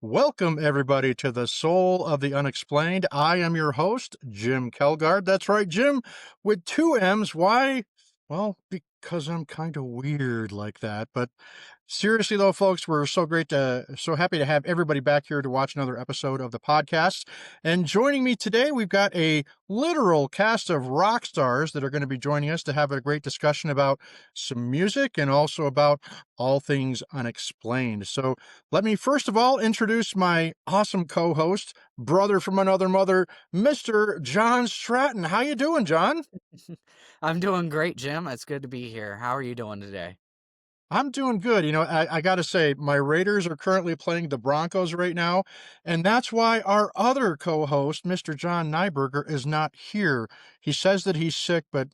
Welcome, everybody, to the Soul of the Unexplained. I am your host, Jim Kelgard. That's right, Jim, with two M's. Why? Well, because I'm kind of weird like that. But seriously, though, folks, we're so happy to have everybody back here to watch another episode of the podcast. And joining me today, we've got a literal cast of rock stars that are going to be joining us to have a great discussion about some music and also about all things unexplained. So let me first of all introduce my awesome co-host, brother from another mother, Mr. John Stratton. How you doing, John? I'm doing great, Jim. It's good to be here. How are you doing today? I'm doing good. I got to say, my Raiders are currently playing the Broncos right now, and that's why our other co-host, Mr. John Nyberger, is not here. He says that he's sick, but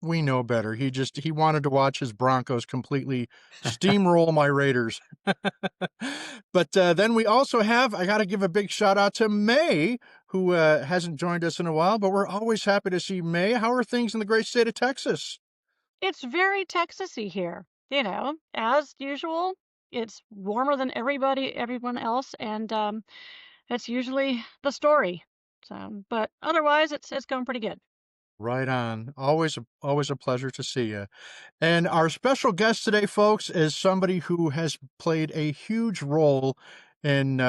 we know better. He wanted to watch his Broncos completely steamroll my Raiders. But then we also have, I got to give a big shout out to Mae, who hasn't joined us in a while, but we're always happy to see Mae. How are things in the great state of Texas? It's very Texasy here, as usual. It's warmer than everyone else, and that's usually the story. But otherwise, it's going pretty good. Right on. Always a pleasure to see you. And our special guest today, folks, is somebody who has played a huge role in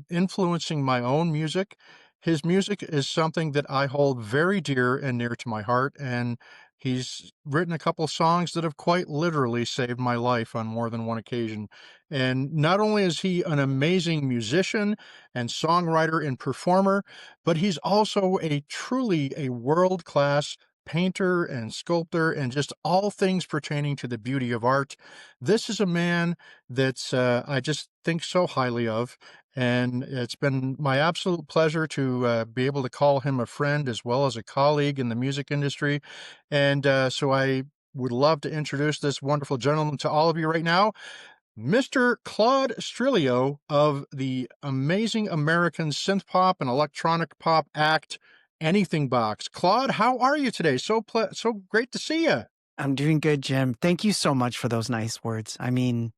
influencing my own music. His music is something that I hold very dear and near to my heart, and he's written a couple songs that have quite literally saved my life on more than one occasion. And not only is he an amazing musician and songwriter and performer, but he's also truly a world-class painter and sculptor and just all things pertaining to the beauty of art. This is a man that's I just think so highly of, and it's been my absolute pleasure to be able to call him a friend as well as a colleague in the music industry. And so I would love to introduce this wonderful gentleman to all of you right now. Mr. Claude Strilio of the amazing American Synth-Pop and Electronic Pop act, Anything Box. Claude, how are you today? So great to see you. I'm doing good, Jim. Thank you so much for those nice words. I mean,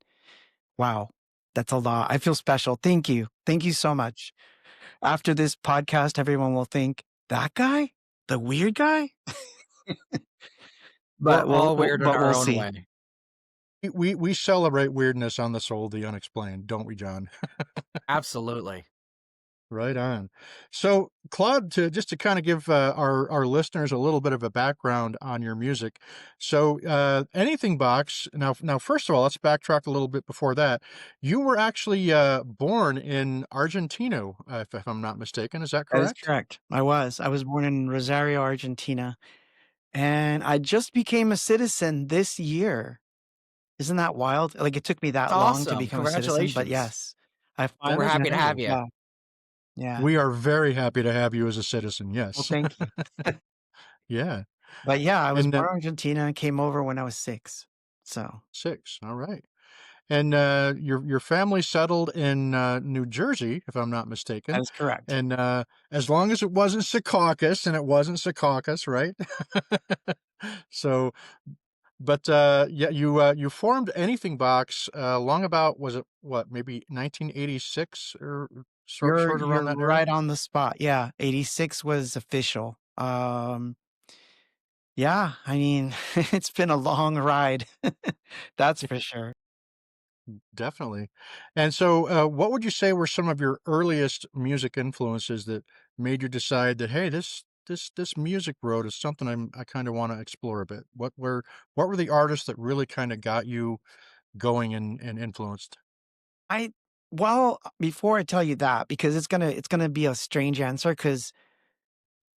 wow, that's a lot. I feel special. Thank you. Thank you so much. After this podcast, everyone will think, that guy? The weird guy? We're But all weird in but our we'll own see. way. We celebrate weirdness on the Soul, the Unexplained, don't we, John? Absolutely. Right on. So, Claude, to kind of give our listeners a little bit of a background on your music. So, Anything Box. Now, first of all, let's backtrack a little bit before that. You were actually born in Argentina, if I'm not mistaken. Is that That is correct? correct. I was. I was born in Rosario, Argentina, and I just became a citizen this year. Isn't that wild? Like, it took me It's that long to awesome. become a citizen, but Congratulations. yes, I That We're is finally happy to did it. have amazing. you. Yeah. Yeah. We are very happy to have you as a citizen. Well, Yes. thank you. Yeah. But yeah, I was And born in Argentina and came over when I was 6. So, six. All right. And your family settled in New Jersey, if I'm not that mistaken. is correct. And as long as it wasn't Secaucus, and it wasn't Secaucus, right? So, but yeah, you formed Anything Box long about, was it what, maybe 1986 or sort of around You're that area? right on the spot. Yeah, 86 was official. Yeah, I mean, it's been a long ride. That's for sure. Definitely. And so, what would you say were some of your earliest music influences that made you decide that, hey, this music road is something I kind of want to explore a bit? What were the artists that really kind of got you going and influenced? I before I tell you that, because it's gonna be a strange answer, because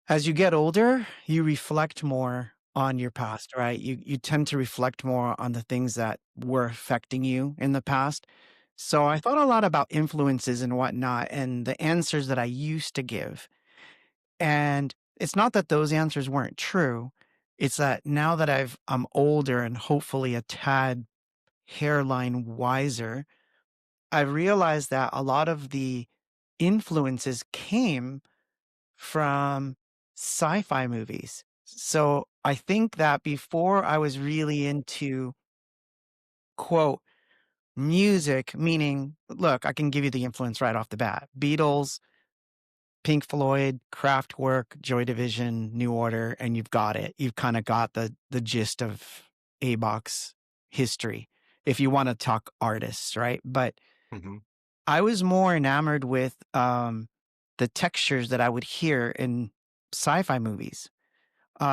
as you get older, you reflect more on your past, right? You tend to reflect more on the things that were affecting you in the past. So I thought a lot about influences and whatnot and the answers that I used to give. And it's not that those answers weren't true. It's that now that I'm older and hopefully a tad hairline wiser, I realized that a lot of the influences came from sci-fi movies. So I think that before I was really into quote music, meaning, look, I can give you the influence right off the bat. Beatles, Pink Floyd, Kraftwerk, Joy Division, New Order, and you've got it. You've kind of got the gist of ABOX history if you want to talk artists, right? But Mhm. I was more enamored with the textures that I would hear in sci-fi movies.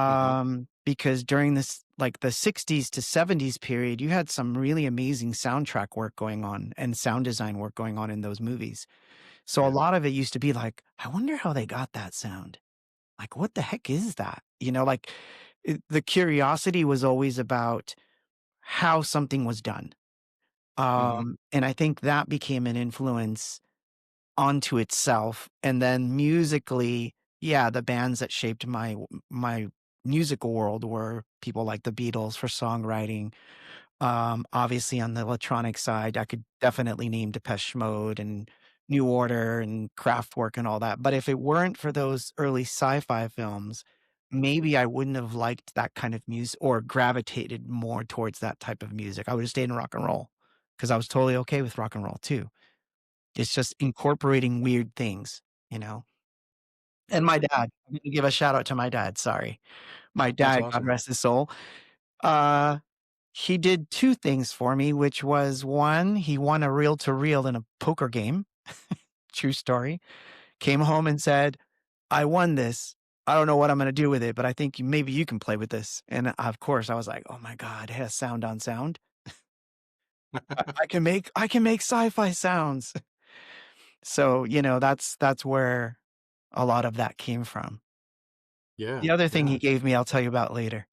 Mhm. Because during this, like the 60s to 70s period, you had some really amazing soundtrack work going on and sound design work going on in those movies. So a Yeah. lot of it used to be like, I wonder how they got that sound. Like, what the heck is that? Like the curiosity was always about how something was done. Mhm. And I think that became an influence onto itself. And then musically, yeah, the bands that shaped my musical world were people like the Beatles for songwriting. Obviously on the electronic side, I could definitely name Depeche Mode and New Order and Kraftwerk and all that. But if it weren't for those early sci-fi films, maybe I wouldn't have liked that kind of music or gravitated more towards that type of music. I would have stayed in rock and roll because I was totally okay with rock and roll too. It's just incorporating weird things, you know? And my dad, I'm gonna give a shout out to my dad, sorry. My That's dad, God awesome. rest his soul, uh, he did 2 things for me, which was, 1, he won a reel-to-reel in a poker game, true story, came home and said, "I won this. I don't know what I'm gonna do with it, but I think maybe you can play with this." And, of course, I was like, "Oh my god, it has sound on sound. I can make sci-fi sounds." So, that's where a lot of that came from. Yeah, The other thing yeah. he gave me, I'll tell you about later.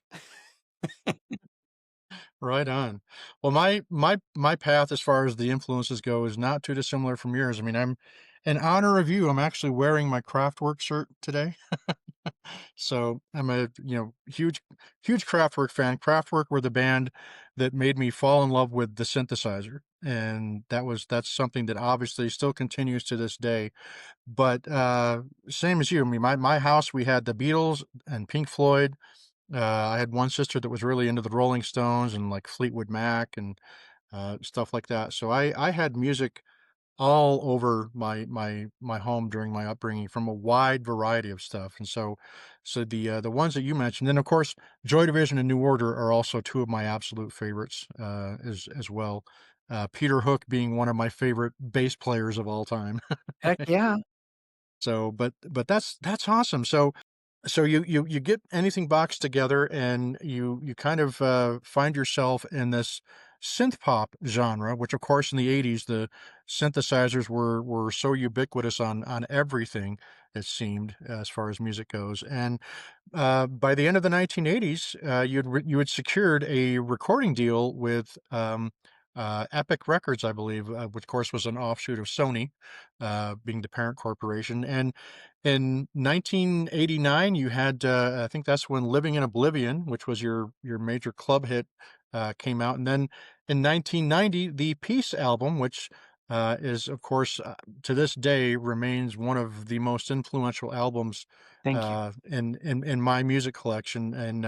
Right on. Well, my path as far as the influences go is not too dissimilar from yours. I mean, I'm in honor of you, I'm actually wearing my Kraftwerk shirt today. So I'm a huge Kraftwerk fan. Kraftwerk were the band that made me fall in love with the synthesizer, and that's something that obviously still continues to this day. But same as you, I mean, my house we had the Beatles and Pink Floyd. I had one sister that was really into the Rolling Stones and like Fleetwood Mac and stuff like that. So I had music all over my home during my upbringing from a wide variety of stuff. And so the ones that you mentioned, and of course, Joy Division and New Order are also two of my absolute favorites as well. Peter Hook being one of my favorite bass players of all time. Heck yeah. So, but that's awesome. So you get anything boxed together, and you kind of find yourself in this synth pop genre, which of course in the '80s the synthesizers were so ubiquitous on everything it seemed as far as music goes. And by the end of the 1980s, you had secured a recording deal with Epic Records, I believe, which of course was an offshoot of Sony, being the parent corporation. And in 1989, you had I think that's when "Living in Oblivion," which was your major club hit, came out. And then in 1990, the Peace album, which is of course to this day remains one of the most influential albums Thank you. in my music collection. And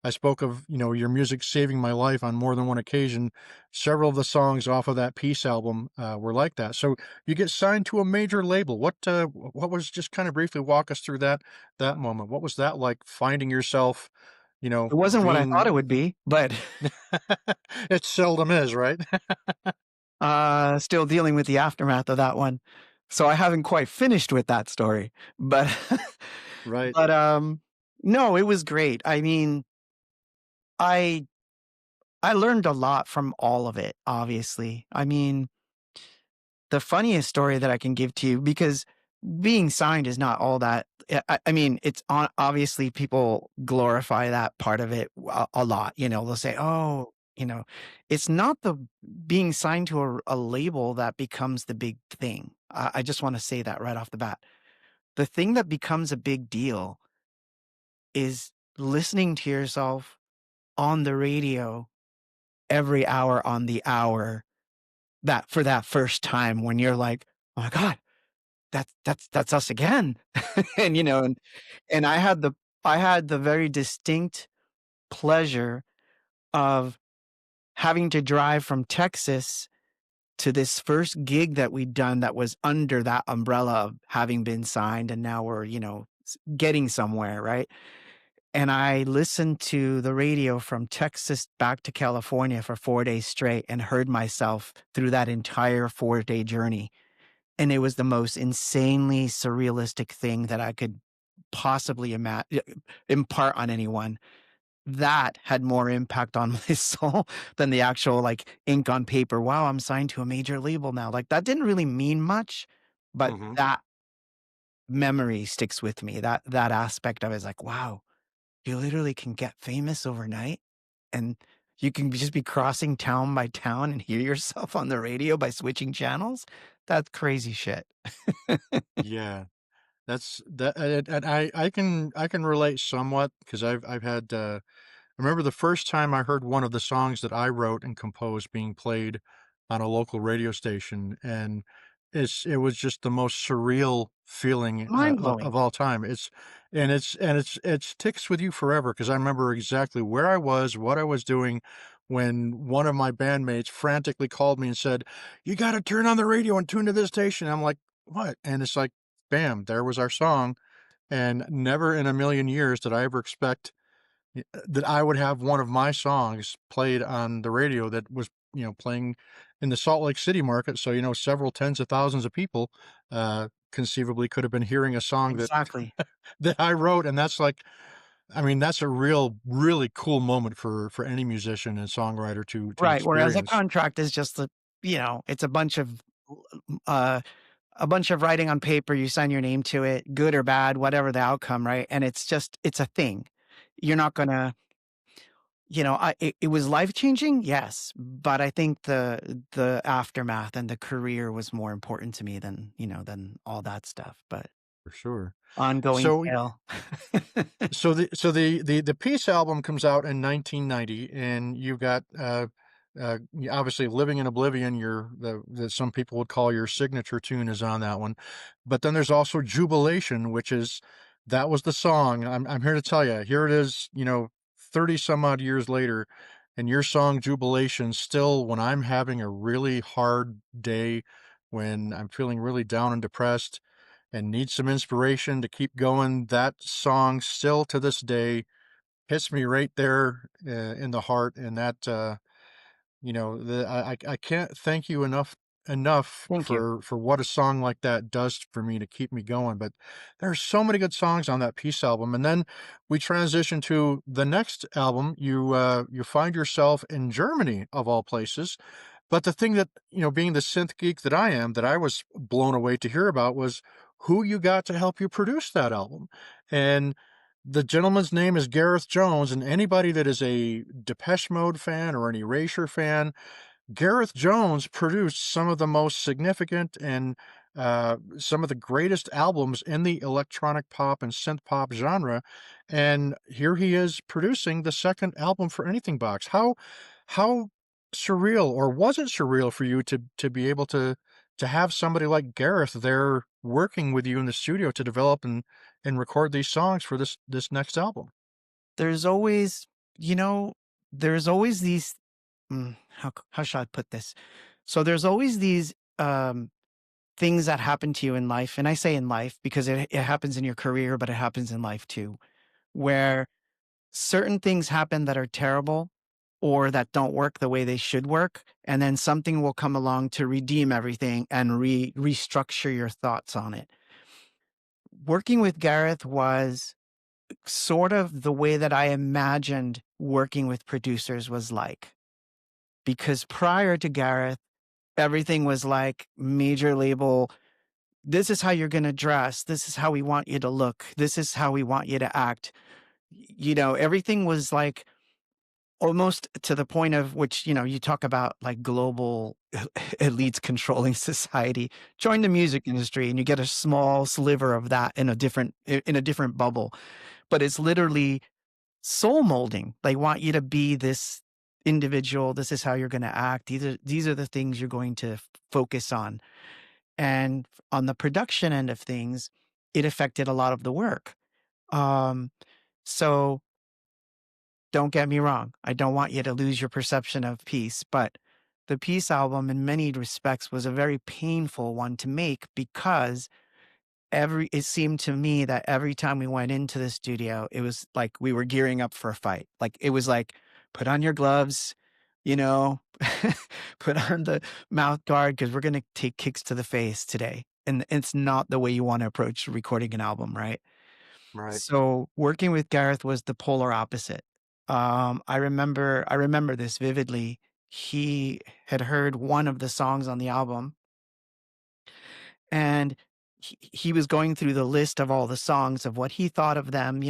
I spoke of your music saving my life on more than one occasion. Several of the songs off of that Peace album were like that. So you get signed to a major label. What was, just kind of briefly walk us through that moment? What was that like, finding yourself, It wasn't what I thought it being would be, but, it seldom is, right? still dealing with the aftermath of that one. So I haven't quite finished with that story, but Right. but, no, it was great. I mean, I I learned a lot from all of it, obviously. I mean, the funniest story that I can give to you, because being signed is not all that. I mean, it's obviously people glorify that part of it a lot. They'll say, "Oh, it's not the being signed to a label that becomes the big thing." I just want to say that right off the bat. The thing that becomes a big deal is listening to yourself on the radio every hour on the hour, that for that first time when you're like, "Oh my god, that's us again." And, and I had the very distinct pleasure of having to drive from Texas to this first gig that we'd done that was under that umbrella of having been signed, and now we're, getting somewhere, right? And I listened to the radio from Texas back to California for 4 days straight and heard myself through that entire 4-day journey. And it was the most insanely surrealistic thing that I could possibly impart on anyone. That had more impact on my soul than the actual like ink on paper. Wow, I'm signed to a major label now. Like that didn't really mean much, but Mhm. that memory sticks with me. That aspect of it is like, wow, you literally can get famous overnight, and you can just be crossing town by town and hear yourself on the radio by switching channels. That's crazy shit. Yeah. That's that and I can relate somewhat because I've had, I remember the first time I heard one of the songs that I wrote and composed being played on a local radio station, and it was just the most surreal feeling, Mind of blowing. all time. It sticks with you forever because I remember exactly where I was, what I was doing when one of my bandmates frantically called me and said, "You gotta turn on the radio and tune to this station." I'm like, "What?" And it's like, bam, there was our song, and never in a million years did I ever expect that I would have one of my songs played on the radio that was, playing in the Salt Lake City market. So, several tens of thousands of people conceivably could have been hearing a song that Exactly. that I wrote, and that's like, I mean, that's a really cool moment for any musician and songwriter to Right. Whereas a experience. contract is just it's uh, a bunch of writing on paper. You sign your name to it, good or bad, whatever the outcome, right? And it's a thing. You're not gonna, it was life changing, yes, but I think the aftermath and the career was more important to me than all that stuff. But For sure. ongoing So tale. the Peace album comes out in 1990, and you've got, obviously, "Living in Oblivion," the some people would call your signature tune is on that one, but then there's also "Jubilation," which is that was the song. I'm here to tell you, here it is, 30 some odd years later, and your song "Jubilation" still, when I'm having a really hard day, when I'm feeling really down and depressed and need some inspiration to keep going, that song still to this day hits me right there, in the heart, and that, I can't thank you enough Thank you. for what a song like that does for me to keep me going. But there's so many good songs on that Peace album, and then we transition to the next album. You find yourself in Germany, of all places, but the thing that, being the synth geek that I am, that I was blown away to hear about was who you got to help you produce that album. And the gentleman's name is Gareth Jones, and anybody that is a Depeche Mode fan or an Erasure fan, Gareth Jones produced some of the most significant and some of the greatest albums in the electronic pop and synth pop genre, and here he is producing the second album for Anything Box. How surreal, or was it surreal for you to be able to have somebody like Gareth there working with you in the studio to develop and record these songs for this next album? There's always, you know, there's always these. How should I put this? So there's always these things that happen to you in life, and I say in life because it happens in your career, but it happens in life too, where certain things happen that are terrible or that don't work the way they should work, and then something will come along to redeem everything and restructure your thoughts on it. Working with Gareth was sort of the way that I imagined working with producers was like. Because prior to Gareth, everything was like major label. This is how you're going to dress. This is how we want you to look. This is how we want you to act. Everything was like almost to the point of which, you talk about like global elites controlling society. Join the music industry and you get a small sliver of that in a different bubble. But it's literally soul molding. They want you to be this individual. This is how you're going to act. These are the things you're going to focus on. And on the production end of things, it affected a lot of the work. Um, so don't get me wrong. I don't want you to lose your perception of Peace, but the Peace album in many respects was a very painful one to make because it seemed to me that every time we went into the studio, it was like we were gearing up for a fight. Like it was like, put on your gloves, you know, put on the mouth guard because we're going to take kicks to the face today. And it's not the way you want to approach recording an album, right? Right. So working with Gareth was the polar opposite. I remember this vividly. He had heard one of the songs on the album and he was going through the list of all the songs of what he thought of them,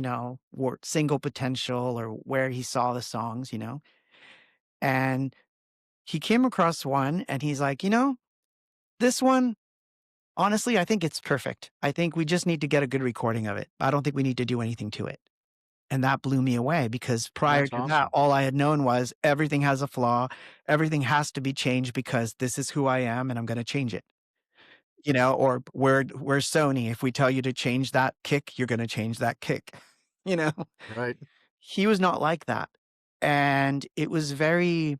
or single potential or where he saw the songs, and he came across one and he's like, this one, honestly, I think it's perfect. I think we just need to get a good recording of it. I don't think we need to do anything to it. And that blew me away because prior That's to that, awesome. all I had known was everything has a flaw. Everything has to be changed because this is who I am and I'm going to change it. Or we're Sony. If we tell you to change that kick, you're going to change that kick. You know, Right. he was not like that. And it was very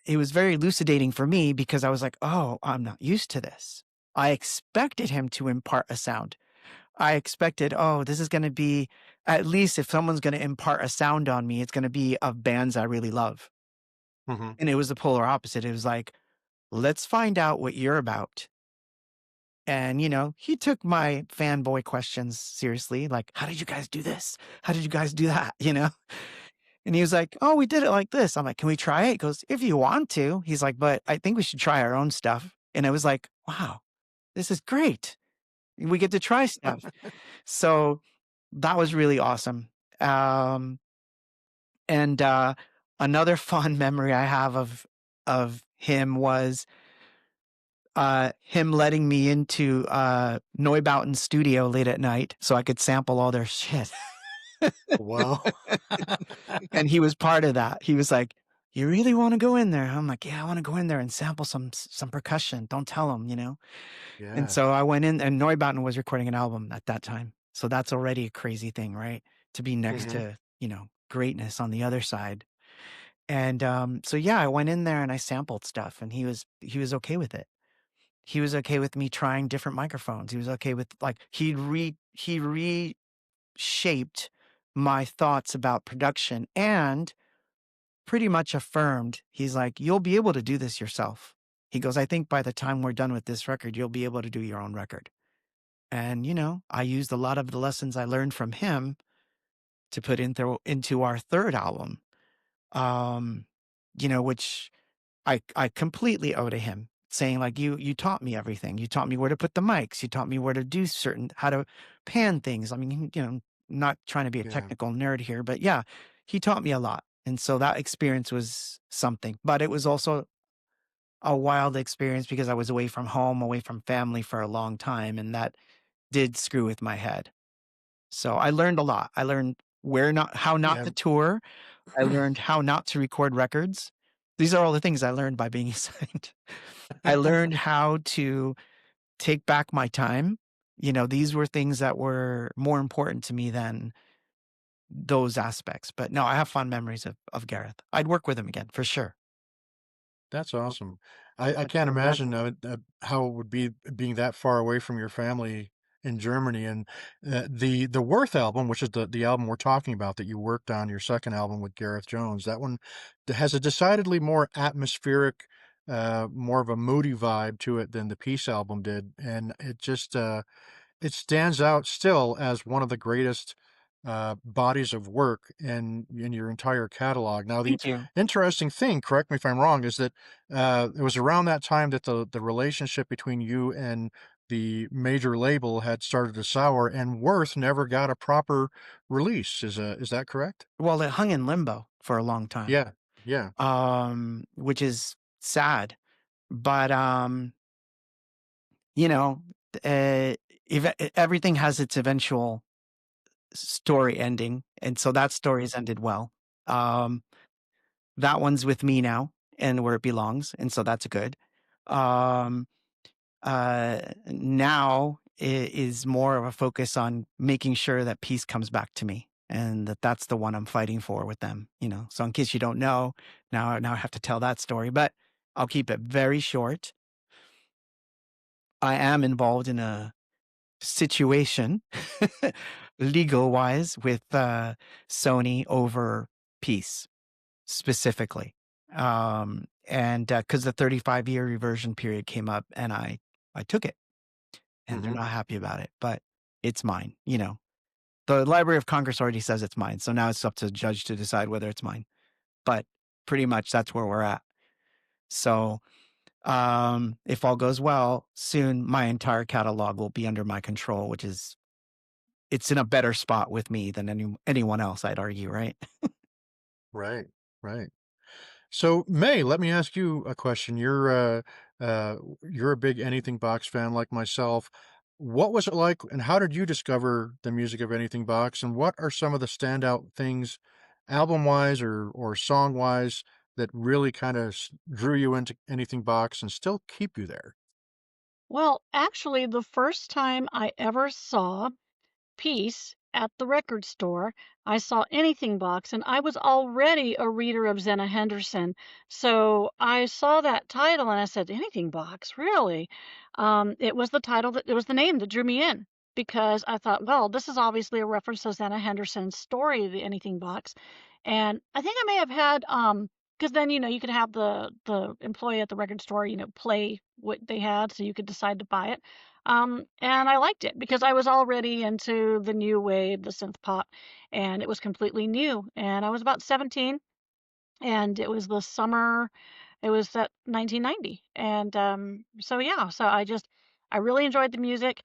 elucidating for me because I was like, oh, I'm not used to this. I expected him to impart a sound. I expected, oh, this is going to be, at least if someone's going to impart a sound on me, it's going to be of bands I really love. Mhm. And it was the polar opposite. It was like, let's find out what you're about. And, he took my fanboy questions seriously. Like, how did you guys do this? How did you guys do that? And he was like, oh, we did it like this. I'm like, can we try it? He goes, if you want to. He's like, but I think we should try our own stuff. And I was like, wow, this is great. We get to try stuff. So that was really awesome. Um, and another fond memory I have of him was him letting me into Neubauten's studio late at night so I could sample all their shit. Wow. And he was part of that. He was like, "You really want to go in there?" I'm like, "Yeah, I want to go in there and sample some percussion. Don't tell him." And Yeah. so I went in, and Neubauten was recording an album at that time. So that's already a crazy thing, right? To be next Mhm. to, greatness on the other side. And so yeah, I went in there and I sampled stuff, and he was okay with it. He was okay with me trying different microphones. He was okay with like he reshaped my thoughts about production and pretty much affirmed. He's like, "You'll be able to do this yourself." He goes, "I think by the time we're done with this record, you'll be able to do your own record." And I used a lot of the lessons I learned from him to put into our third album. Um, which I completely owe to him, saying like, you taught me everything. You taught me where to put the mics. You taught me where to do how to pan things. I mean, not trying to be a Yeah. technical nerd here, but yeah, he taught me a lot. And so that experience was something, but it was also a wild experience because I was away from home, away from family for a long time. And that did screw with my head. So I learned a lot. I learned how not Yeah. to tour. I learned how not to record records. These are all the things I learned by being signed. I learned how to take back my time. These were things that were more important to me than those aspects. But no, I have fond memories of Gareth. I'd work with him again for sure. That's awesome. I can't imagine how it would be being that far away from your family in Germany. And the Worth album, which is the album we're talking about that you worked on, your second album with Gareth Jones, that one has a decidedly more atmospheric, more of a moody vibe to it than the Peace album did, and it stands out still as one of the greatest bodies of work in your entire catalog. Now, the Thank you. interesting thing, correct me if I'm wrong, is that it was around that time that the relationship between you and the major label had started to sour, and Worth never got a proper release. Is that correct? Well, it hung in limbo for a long time, Yeah, yeah, which is sad. But you know, uh, everything has its eventual story ending, and so that story has ended well. Um, that one's with me now and where it belongs, and so that's good. Um, now is more of a focus on making sure that peace comes back to me and that's the one I'm fighting for with them. So in case you don't know, now I have to tell that story, but I'll keep it very short. I am involved in a situation, legal wise, with Sony over Peace specifically. And because the 35-year reversion period came up, and I took it, and they're Mhm. not happy about it, but it's mine. The Library of Congress already says it's mine, so now it's up to the judge to decide whether it's mine. But pretty much that's where we're at. So if all goes well, soon my entire catalog will be under my control, which is it's in a better spot with me than anyone else, I'd argue, right? Right. Right. So, May, let me ask you a question. You're a big Anything Box fan like myself. What was it like, and how did you discover the music of Anything Box? And what are some of the standout things, album-wise or song-wise, that really kind of drew you into Anything Box and still keep you there? Well, actually, the first time I ever saw Peace at the record store, I saw Anything Box, and I was already a reader of Zena Henderson. So I saw that title and I said, Anything Box, really? It was the name that drew me in because I thought, well, this is obviously a reference to Zena Henderson's story, The Anything Box. And I think I may have had, because then, you could have the employee at the record store, play what they had so you could decide to buy it. And I liked it because I was already into the new wave, the synth pop, and it was completely new. And I was about 17, and it was the summer, it was that 1990. And so yeah, so I really enjoyed the music.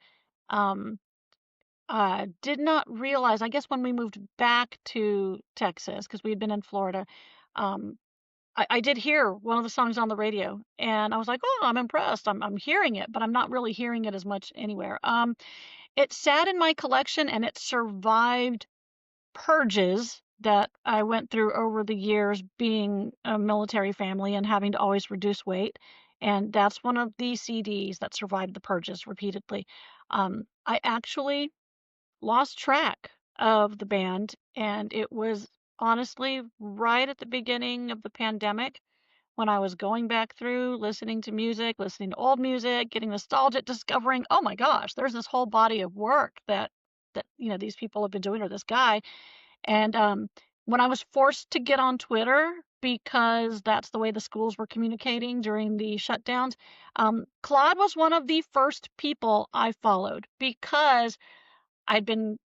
Um, I did not realize, I guess when we moved back to Texas, because we had been in Florida, um, I did hear one of the songs on the radio, and I was like, oh, I'm impressed. I'm hearing it, but I'm not really hearing it as much anywhere. It sat in my collection and it survived purges that I went through over the years being a military family and having to always reduce weight. And that's one of the CDs that survived the purges repeatedly. I actually lost track of the band, and it was honestly right at the beginning of the pandemic when I was going back through, listening to music, listening to old music, getting nostalgic, discovering, oh my gosh, there's this whole body of work that these people have been doing, or this guy. And when I was forced to get on Twitter because that's the way the schools were communicating during the shutdowns, Claude was one of the first people I followed because I'd been,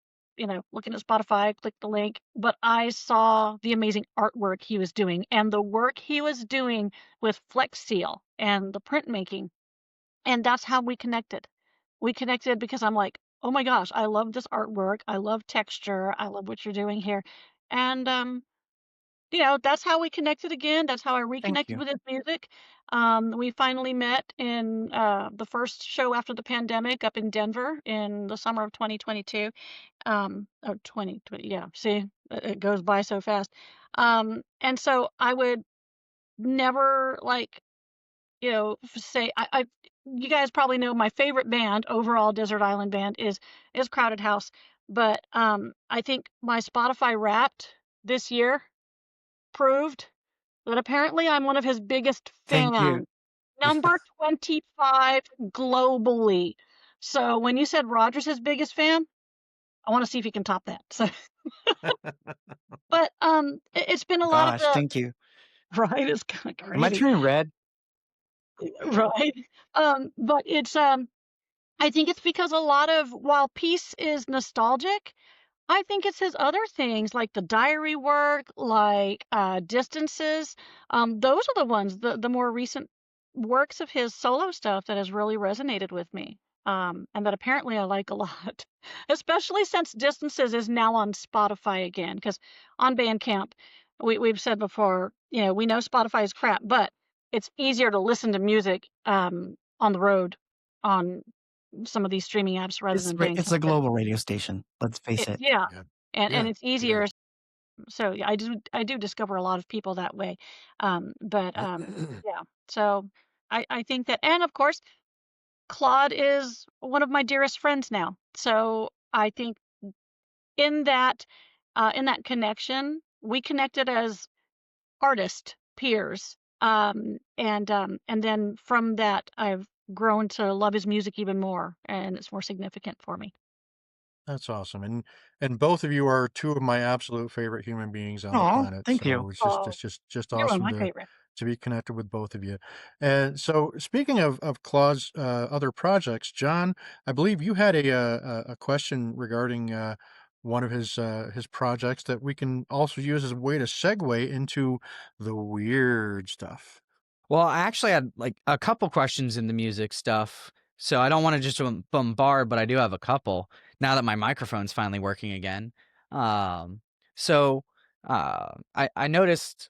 looking at Spotify, clicked the link, but I saw the amazing artwork he was doing and the work he was doing with Flex Seal and the printmaking. And that's how we connected. We connected because I'm like, oh my gosh, I love this artwork. I love texture. I love what you're doing here. And that's how we connected again. That's how I Thank reconnected you. with his music. We finally met in the first show after the pandemic up in Denver in the summer of 2022. Or 2020, yeah. See, it goes by so fast. And so I would never say you guys probably know my favorite band, overall desert island band, is Crowded House. But I think my Spotify Wrapped this year proved that apparently I'm one of his biggest Thank you. fans. Number 25 globally. So when you said Roger's his biggest fan, I want to see if he can top that. So, but it's been a lot of Gosh, the thank you. right. It's kind of Am I crazy, turning red? right? But it's I think it's because a lot of while Peace is nostalgic, I think it's his other things like the diary work, like distances. Those are the ones, the more recent works of his solo stuff that has really resonated with me. And that apparently I like a lot, especially since Distances is now on Spotify again. Because on Bandcamp, we've said before, we know Spotify is crap, but it's easier to listen to music on the road on some of these streaming apps rather than It's a Bandcamp. global radio station. Let's face it. Yeah, Yeah. and Yeah. it's Yeah. easier. So yeah, I do discover a lot of people that way. But yeah, so I think that, and of course, Claude is one of my dearest friends now. So I think in that in that connection, we connected as artist peers. And then from that, I've grown to love his music even more, and it's more significant for me. That's awesome, and both of you are two of my absolute favorite human beings on the Oh, planet, thank you. so it's just Oh, it's just you're one of awesome my favorite. to be connected with both of you. And so speaking of Claude's, other projects, John, I believe you had a question regarding, one of his projects that we can also use as a way to segue into the weird stuff. Well, I actually had like a couple questions in the music stuff, so I don't want to just bombard, but I do have a couple now that my microphone's finally working again. Um, so I noticed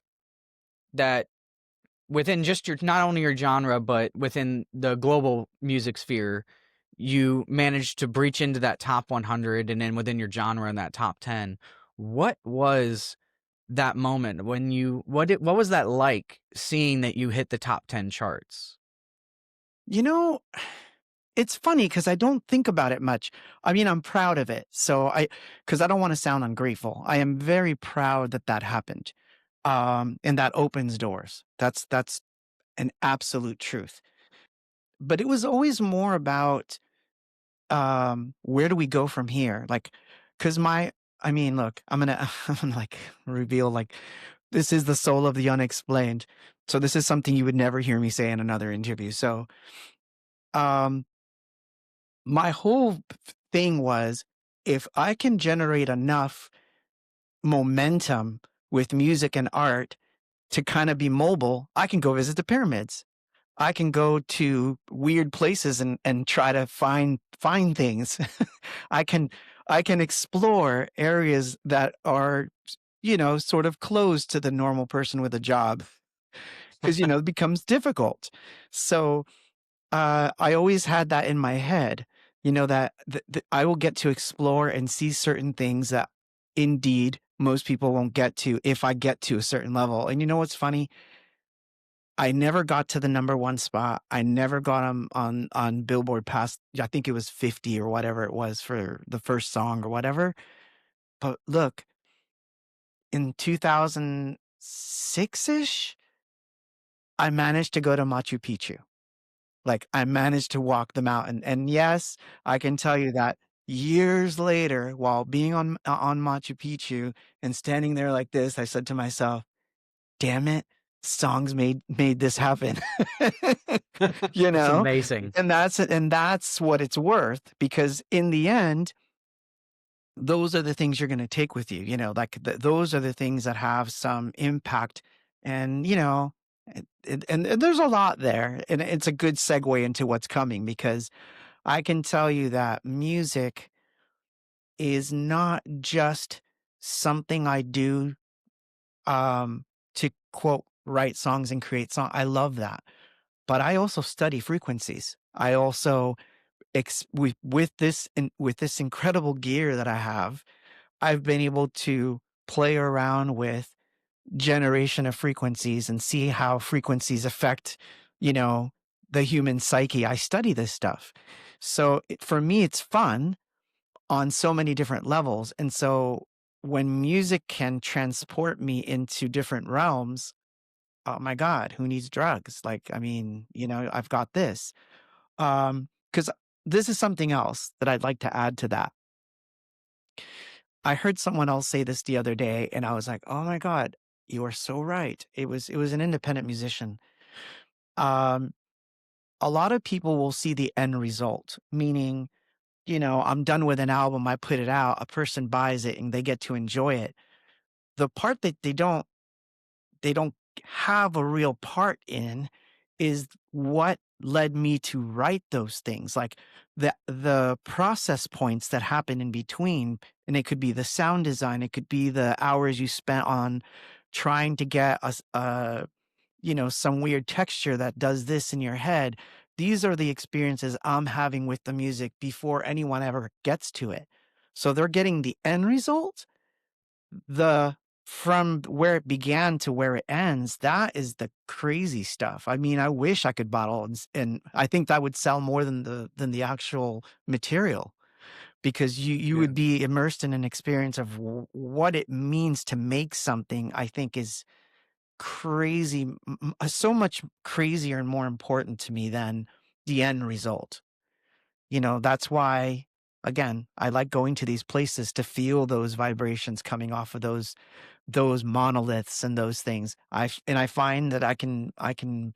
that within just your not only your genre, but within the global music sphere, you managed to breach into that top 100, and then within your genre in that top 10. What was that moment when what was that like seeing that you hit the top 10 charts? You know, it's funny because I don't think about it much. I mean, I'm proud of it. Because I don't want to sound ungrateful. I am very proud that that happened. And that opens doors. That's an absolute truth. But it was always more about where do we go from here? Like, because I mean, look, I'm gonna like reveal like this is the soul of the unexplained. So this is something you would never hear me say in another interview. So, um, my whole thing was if I can generate enough momentum with music and art to kind of be mobile, I can go visit the pyramids. I can go to weird places and try to find things. I can I can explore areas that are, sort of closed to the normal person with a job because, it becomes difficult. So, I always had that in my head, that I will get to explore and see certain things that indeed most people won't get to if I get to a certain level. And you know what's funny? I never got to the number one spot. I never got on Billboard past, I think it was 50 or whatever it was for the first song or whatever. But look, in 2006 ish, I managed to go to Machu Picchu. Like I managed to walk the mountain. And yes, I can tell you that years later, while being on Machu Picchu and standing there like this, I said to myself, damn it, songs made this happen. you It's know? amazing. And that's what it's worth because in the end, those are the things you're going to take with you, like those are the things that have some impact. And, and there's a lot there. And it's a good segue into what's coming because I can tell you that music is not just something I do to quote write songs and create songs. I love that. But I also study frequencies. I also with this incredible gear that I have, I've been able to play around with generation of frequencies and see how frequencies affect, you know, the human psyche. I study this stuff. So for me, it's fun on so many different levels. And so when music can transport me into different realms, oh my God, who needs drugs? Like, I mean, I've got this. Because this is something else that I'd like to add to that. I heard someone else say this the other day, and I was like, "Oh my God, you are so right." It was an independent musician. Um, a lot of people will see the end result, meaning, I'm done with an album, I put it out, a person buys it, and they get to enjoy it. The part that they don't have a real part in is what led me to write those things, like the process points that happen in between. And it could be the sound design, it could be the hours you spent on trying to get some weird texture that does this in your head. These are the experiences I'm having with the music before anyone ever gets to it. So they're getting the end result, the from where it began to where it ends. That is the crazy stuff. I mean, I wish I could bottle and I think that would sell more than the actual material. because you Yeah. would be immersed in an experience of what it means to make something. I think is crazy, so much crazier and more important to me than the end result. That's why, again, I like going to these places to feel those vibrations coming off of those monoliths and those things. I find that I can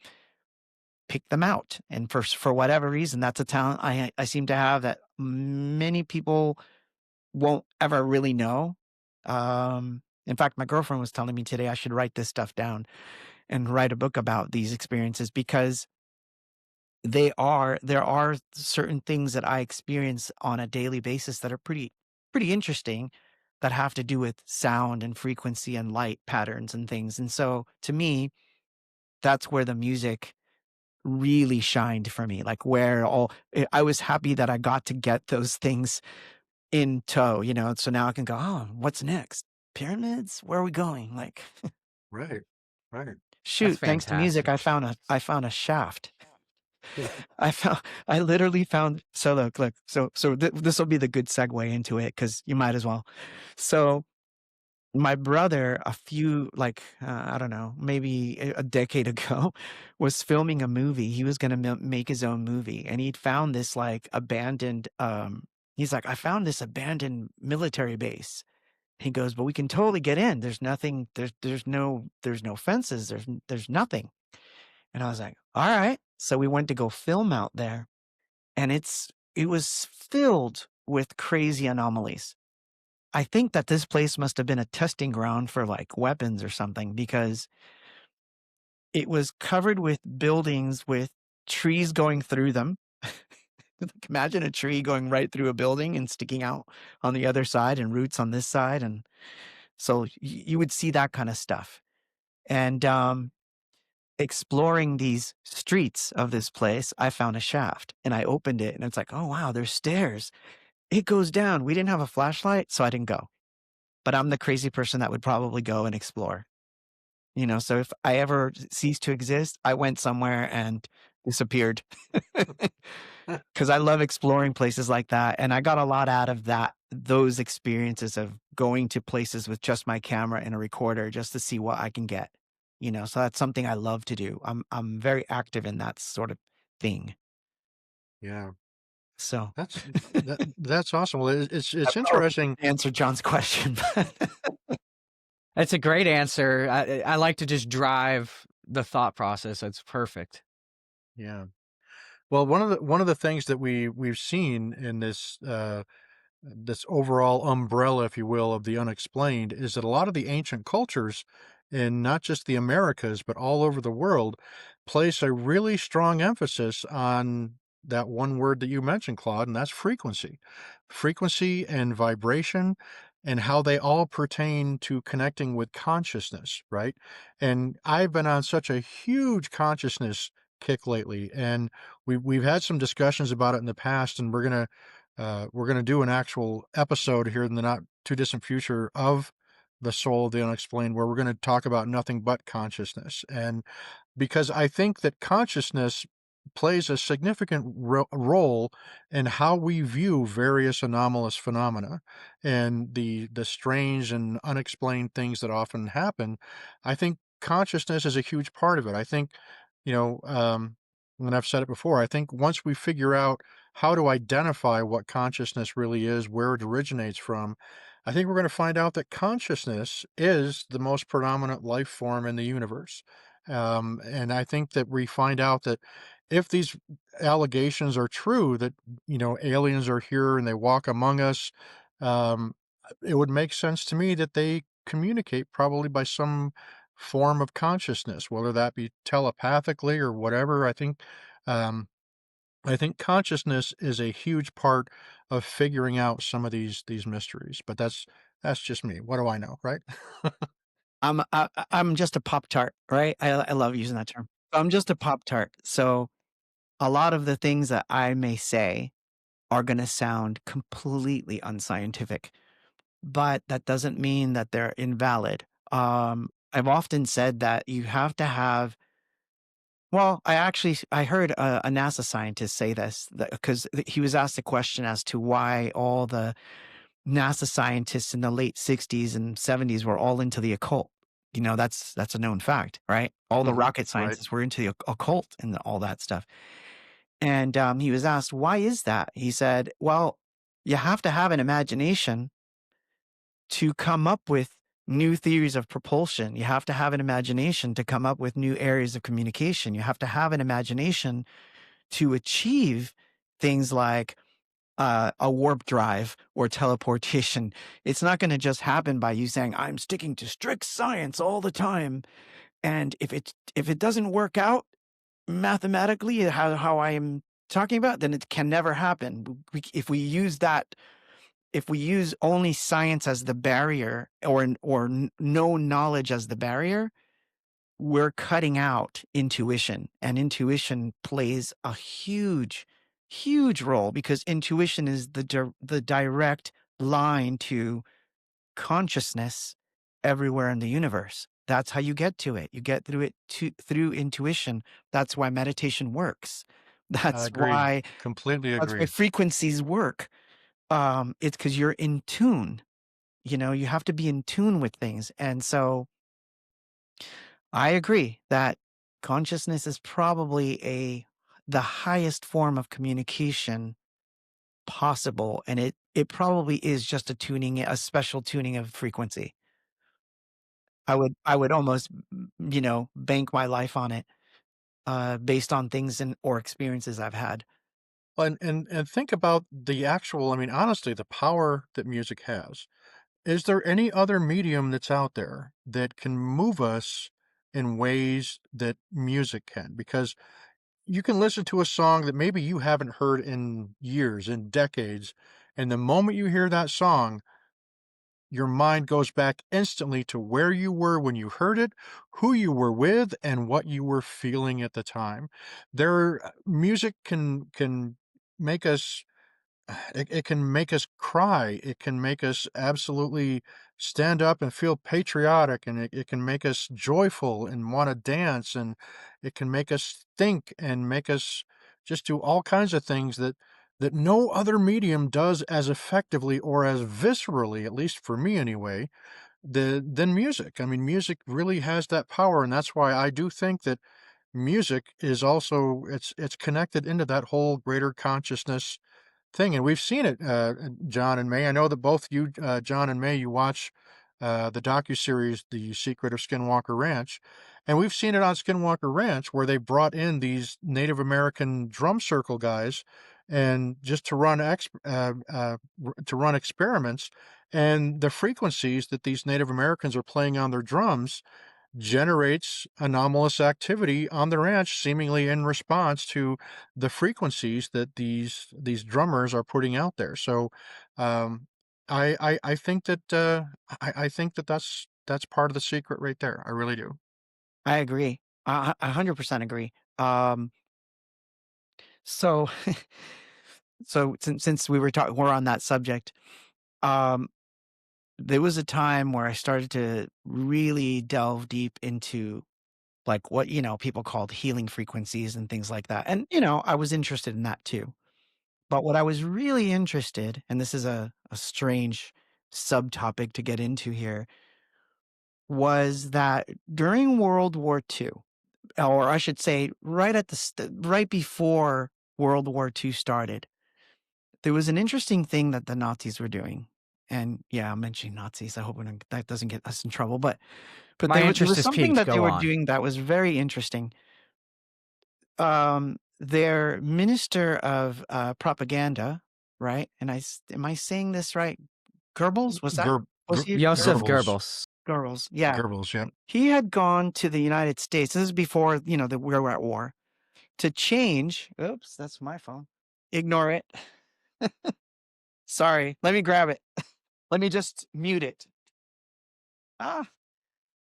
pick them out, and for whatever reason, that's a talent I seem to have that many people won't ever really know. In fact, my girlfriend was telling me today I should write this stuff down and write a book about these experiences, because there are certain things that I experience on a daily basis that are pretty interesting, that have to do with sound and frequency and light patterns and things. And so to me, that's where the music really shined for me. Like, where I was happy that I got to get those things in tow, so now I can go, oh, what's next? Pyramids? Where are we going? Like, Right. Right. That's shoot, thanks to music, fantastic. I found a shaft. I literally found, so look, so this will be the good segue into it, because you might as well. So my brother, a few, like, I don't know, maybe a decade ago, was filming a movie. He was going to make his own movie, and he'd found this like abandoned, he's like, I found this abandoned military base. He goes, but we can totally get in. There's nothing, there's no fences. There's nothing. And I was like, all right. So we went to go film out there, and it was filled with crazy anomalies. I think that this place must have been a testing ground for like weapons or something, because it was covered with buildings with trees going through them. Like, imagine a tree going right through a building and sticking out on the other side, and roots on this side. And so you would see that kind of stuff. And exploring these streets of this place, I found a shaft, and I opened it, and it's like, oh, wow, there's stairs. It goes down. We didn't have a flashlight, so I didn't go. But I'm the crazy person that would probably go and explore. So if I ever cease to exist, I went somewhere and disappeared, because I love exploring places like that. And I got a lot out of those experiences of going to places with just my camera and a recorder, just to see what I can get. So that's something I love to do. I'm very active in that sort of thing. Yeah. So That's awesome. Well, I it's probably interesting. didn't answer John's question. It's a great answer. I like to just drive the thought process. It's perfect. Yeah. Well, one of the things that we've seen in this overall umbrella, if you will, of the unexplained, is that a lot of the ancient cultures in not just the Americas, but all over the world, place a really strong emphasis on that one word that you mentioned, Claude, and that's frequency. Frequency and vibration, and how they all pertain to connecting with consciousness, right? And I've been on such a huge consciousness kick lately, and we've had some discussions about it in the past, and we're gonna do an actual episode here in the not too distant future of the soul of the unexplained, where we're going to talk about nothing but consciousness. And because I think that consciousness plays a significant role in how we view various anomalous phenomena and the strange and unexplained things that often happen. I think consciousness is a huge part of it. I think, you know, and I've said it before, I think once we figure out how to identify what consciousness really is, where it originates from, I think we're going to find out that consciousness is the most predominant life form in the universe. And I think that we find out that if these allegations are true, that, aliens are here and they walk among us, um, it would make sense to me that they communicate probably by some form of consciousness, whether that be telepathically or whatever. Um, I think consciousness is a huge part of figuring out some of these mysteries. But that's just me. What do I know, right? I'm just a Pop Tart, right? I love using that term. I'm just a Pop Tart. So a lot of the things that I may say are going to sound completely unscientific, but that doesn't mean that they're invalid. I've often said that you have to have Well, I heard a NASA scientist say this because he was asked a question as to why all the NASA scientists in the late 60s and 70s were all into the occult. You know, that's a known fact, right? All the rocket Right. scientists were into the occult and all that stuff. And he was asked, why is that? He said, well, you have to have an imagination to come up with new theories of propulsion. You have to have an imagination to come up with new areas of communication. You have to have an imagination to achieve things like a warp drive or teleportation. It's not going to just happen by you saying, I'm sticking to strict science all the time. And if it doesn't work out mathematically, how I am talking about, then it can never happen. If we use only science as the barrier or no knowledge as the barrier, we're cutting out intuition, and intuition plays a huge, huge role because intuition is the direct line to consciousness everywhere in the universe. That's how you get to it. You get through intuition. That's why meditation works. That's Agreed. why Completely that's why agreed. frequencies work. It's because you're in tune. You know, you have to be in tune with things. And so I agree that consciousness is probably the highest form of communication possible. And it probably is just a special tuning of frequency. I would almost, bank my life on it, based on things or experiences I've had. And think about the actual, I mean, honestly, the power that music has. Is there any other medium that's out there that can move us in ways that music can? Because you can listen to a song that maybe you haven't heard in years, in decades, and the moment you hear that song, your mind goes back instantly to where you were when you heard it, who you were with, and what you were feeling at the time. Music can make us it can make us cry. It can make us absolutely stand up and feel patriotic, and it can make us joyful and want to dance, and it can make us think and make us just do all kinds of things that no other medium does as effectively or as viscerally, at least for me anyway, than music. I mean, music really has that power, and that's why I do think that music is also it's connected into that whole greater consciousness thing, and we've seen it, John and May. I know that both you, John and May, you watch the docuseries "The Secret of Skinwalker Ranch," and we've seen it on Skinwalker Ranch where they brought in these Native American drum circle guys, and just to run experiments, and the frequencies that these Native Americans are playing on their drums generates anomalous activity on the ranch, seemingly in response to the frequencies that these drummers are putting out there. So, um, I think that I think that that's part of the secret right there. I really do. I agree. 100% agree. Um, so, so since we're on that subject, um, there was a time where I started to really delve deep into like what, people called healing frequencies and things like that. And, I was interested in that too. But what I was really interested, and this is a strange subtopic to get into here, was that during World War II, or I should say right before World War II started, there was an interesting thing that the Nazis were doing. And yeah, I'm mentioning Nazis. I hope that doesn't get us in trouble. But My there interest was is something piqued. that they Go were on. doing that was very interesting. Their minister of propaganda, right? And am I saying this right? Goebbels, Ger, was he Joseph Goebbels, Goebbels. Goebbels? Yeah, Goebbels, yeah. he had gone to the United States. This is before that we were at war to change. Oops, that's my phone. Ignore it. Sorry. Let me grab it. Let me just mute it. Ah,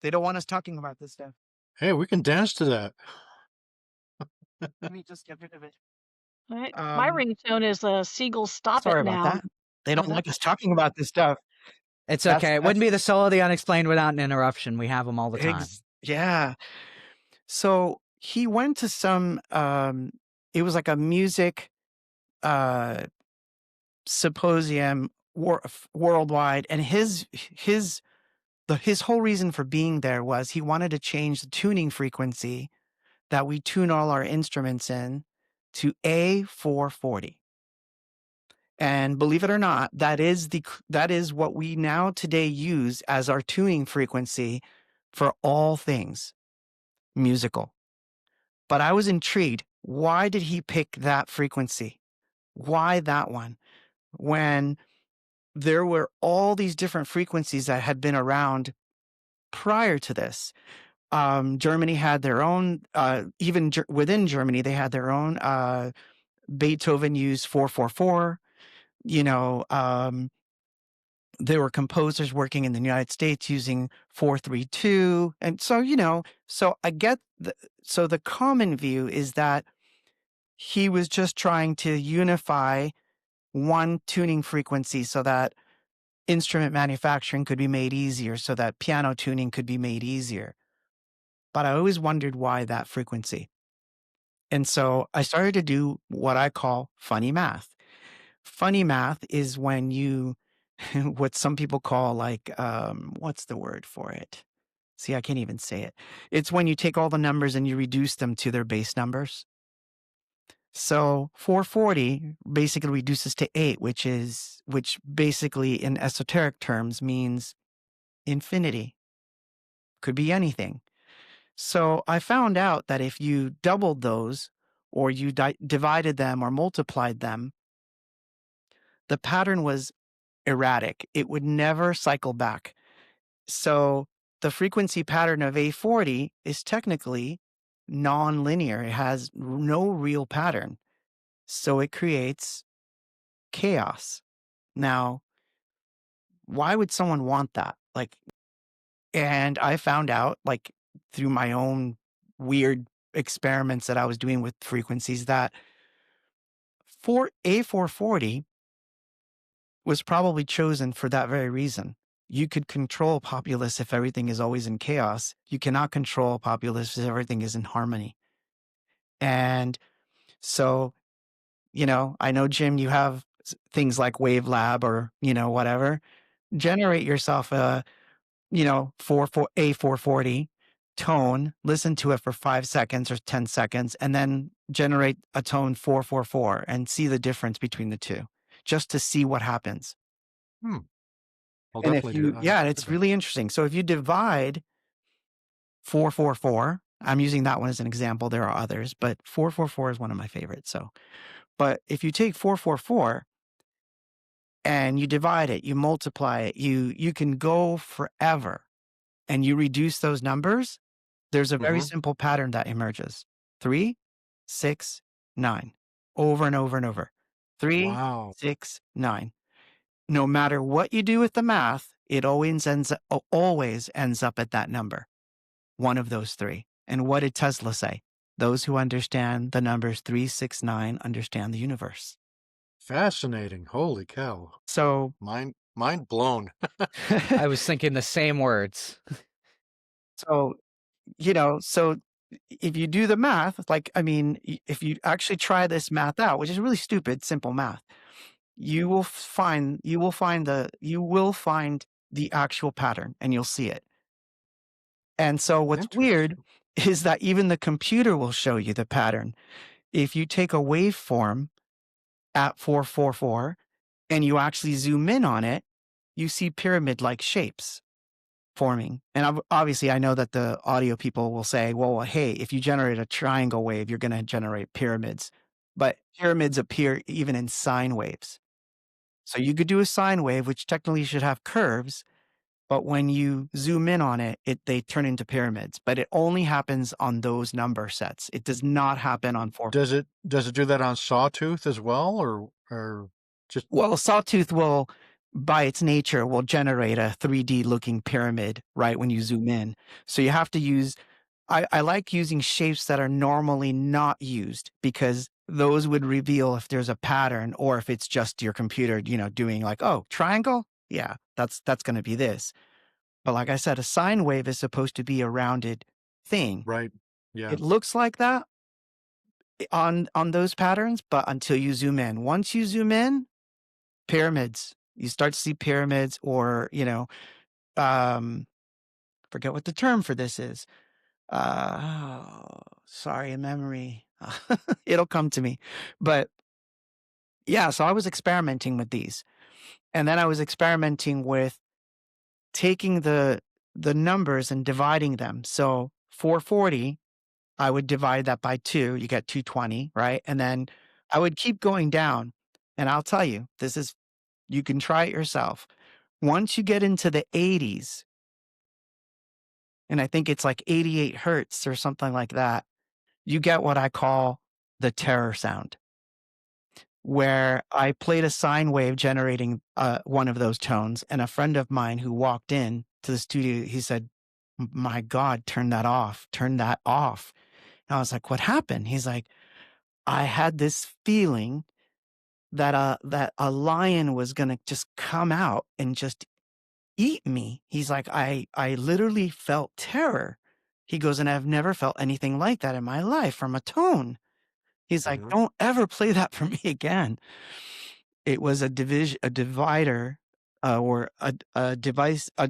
they don't want us talking about this stuff. Hey, we can dance to that. Let me just get rid of it. My ringtone is Seagull Stop It Sorry about Now. that. They don't like us talking about this stuff. It's That's okay. It wouldn't be the solo of the unexplained without an interruption. We have them all the time. yeah. So he went to some, it was like a music uh, symposium worldwide, and his whole reason for being there was he wanted to change the tuning frequency that we tune all our instruments in to A440. And believe it or not, that is what we now today use as our tuning frequency for all things musical. But I was intrigued. Why did he pick that frequency? Why that one? When there were all these different frequencies that had been around prior to this. Germany had their own, even within Germany, they had their own. Beethoven used 444. You know, there were composers working in the United States using 432. And so, so I get so the common view is that he was just trying to unify one tuning frequency so that instrument manufacturing could be made easier, so that piano tuning could be made easier. But I always wondered why that frequency. And so I started to do what I call funny math. Funny math is when you, what some people call like, what's the word for it? See, I can't even say it. It's when you take all the numbers and you reduce them to their base numbers. So 440 basically reduces to 8, which basically in esoteric terms means infinity. Could be anything. So I found out that if you doubled those or you divided them or multiplied them, the pattern was erratic. It would never cycle back. So the frequency pattern of A40 is technically non-linear. It has no real pattern. So it creates chaos. Now, why would someone want that? And I found out, through my own weird experiments that I was doing with frequencies, that for A440 was probably chosen for that very reason. You could control populace if everything is always in chaos. You cannot control populace if everything is in harmony. And so, I know, Jim, you have things like WaveLab or, whatever. Generate yourself a, 440 tone, listen to it for 5 seconds or 10 seconds, and then generate a tone 444 and see the difference between the two, just to see what happens. I'll And if definitely do. and it's really interesting. So if you divide 444, I'm using that one as an example. There are others, but 444 is one of my favorites. So, but if you take 444 and you divide it, you multiply it, you can go forever and you reduce those numbers. There's a very simple pattern that emerges: 3, 6, 9, over and over and over. 3, Wow. 6, 9. No matter what you do with the math, it always ends up at that number, one of those three. And what did Tesla say? Those who understand the numbers 3, 6, 9 understand the universe. Fascinating. Holy cow. So, Mind blown. I was thinking the same words. so so if you do the math, if you actually try this math out, which is really stupid, simple math, you will find the actual pattern and you'll see it. And so what's weird is that even the computer will show you the pattern. If you take a waveform at 444 and you actually zoom in on it, you see pyramid-like shapes forming. And obviously, I know that the audio people will say, well, hey, if you generate a triangle wave, you're going to generate pyramids. But pyramids appear even in sine waves. So you could do a sine wave, which technically should have curves, but when you zoom in on it, they turn into pyramids. But it only happens on those number sets. It does not happen on 4. Does it do that on Sawtooth as well, or just? Well, Sawtooth will, by its nature, will generate a 3D looking pyramid right when you zoom in. So you have to use. I like using shapes that are normally not used, because those would reveal if there's a pattern or if it's just your computer, doing like, oh, triangle? Yeah, that's going to be this. But like I said, a sine wave is supposed to be a rounded thing. Right. Yeah. It looks like that on those patterns, but until you zoom in. Once you zoom in, pyramids. You start to see pyramids or, um, forget what the term for this is. Sorry, memory. It'll come to me. But yeah, so I was experimenting with these. And then I was experimenting with taking the numbers and dividing them. So 440, I would divide that by 2, you get 220, right? And then I would keep going down. And I'll tell you, you can try it yourself. Once you get into the 80s, and I think it's like 88 hertz or something like that, you get what I call the terror sound, where I played a sine wave generating one of those tones. And a friend of mine who walked in to the studio, he said, My God, turn that off, turn that off. And I was like, what happened? He's like, I had this feeling that a lion was going to just come out and just eat me. He's like, I literally felt terror. He goes, and I've never felt anything like that in my life from a tone. He's like, Mhm. don't ever play that for me again. It was a divider, or a device, a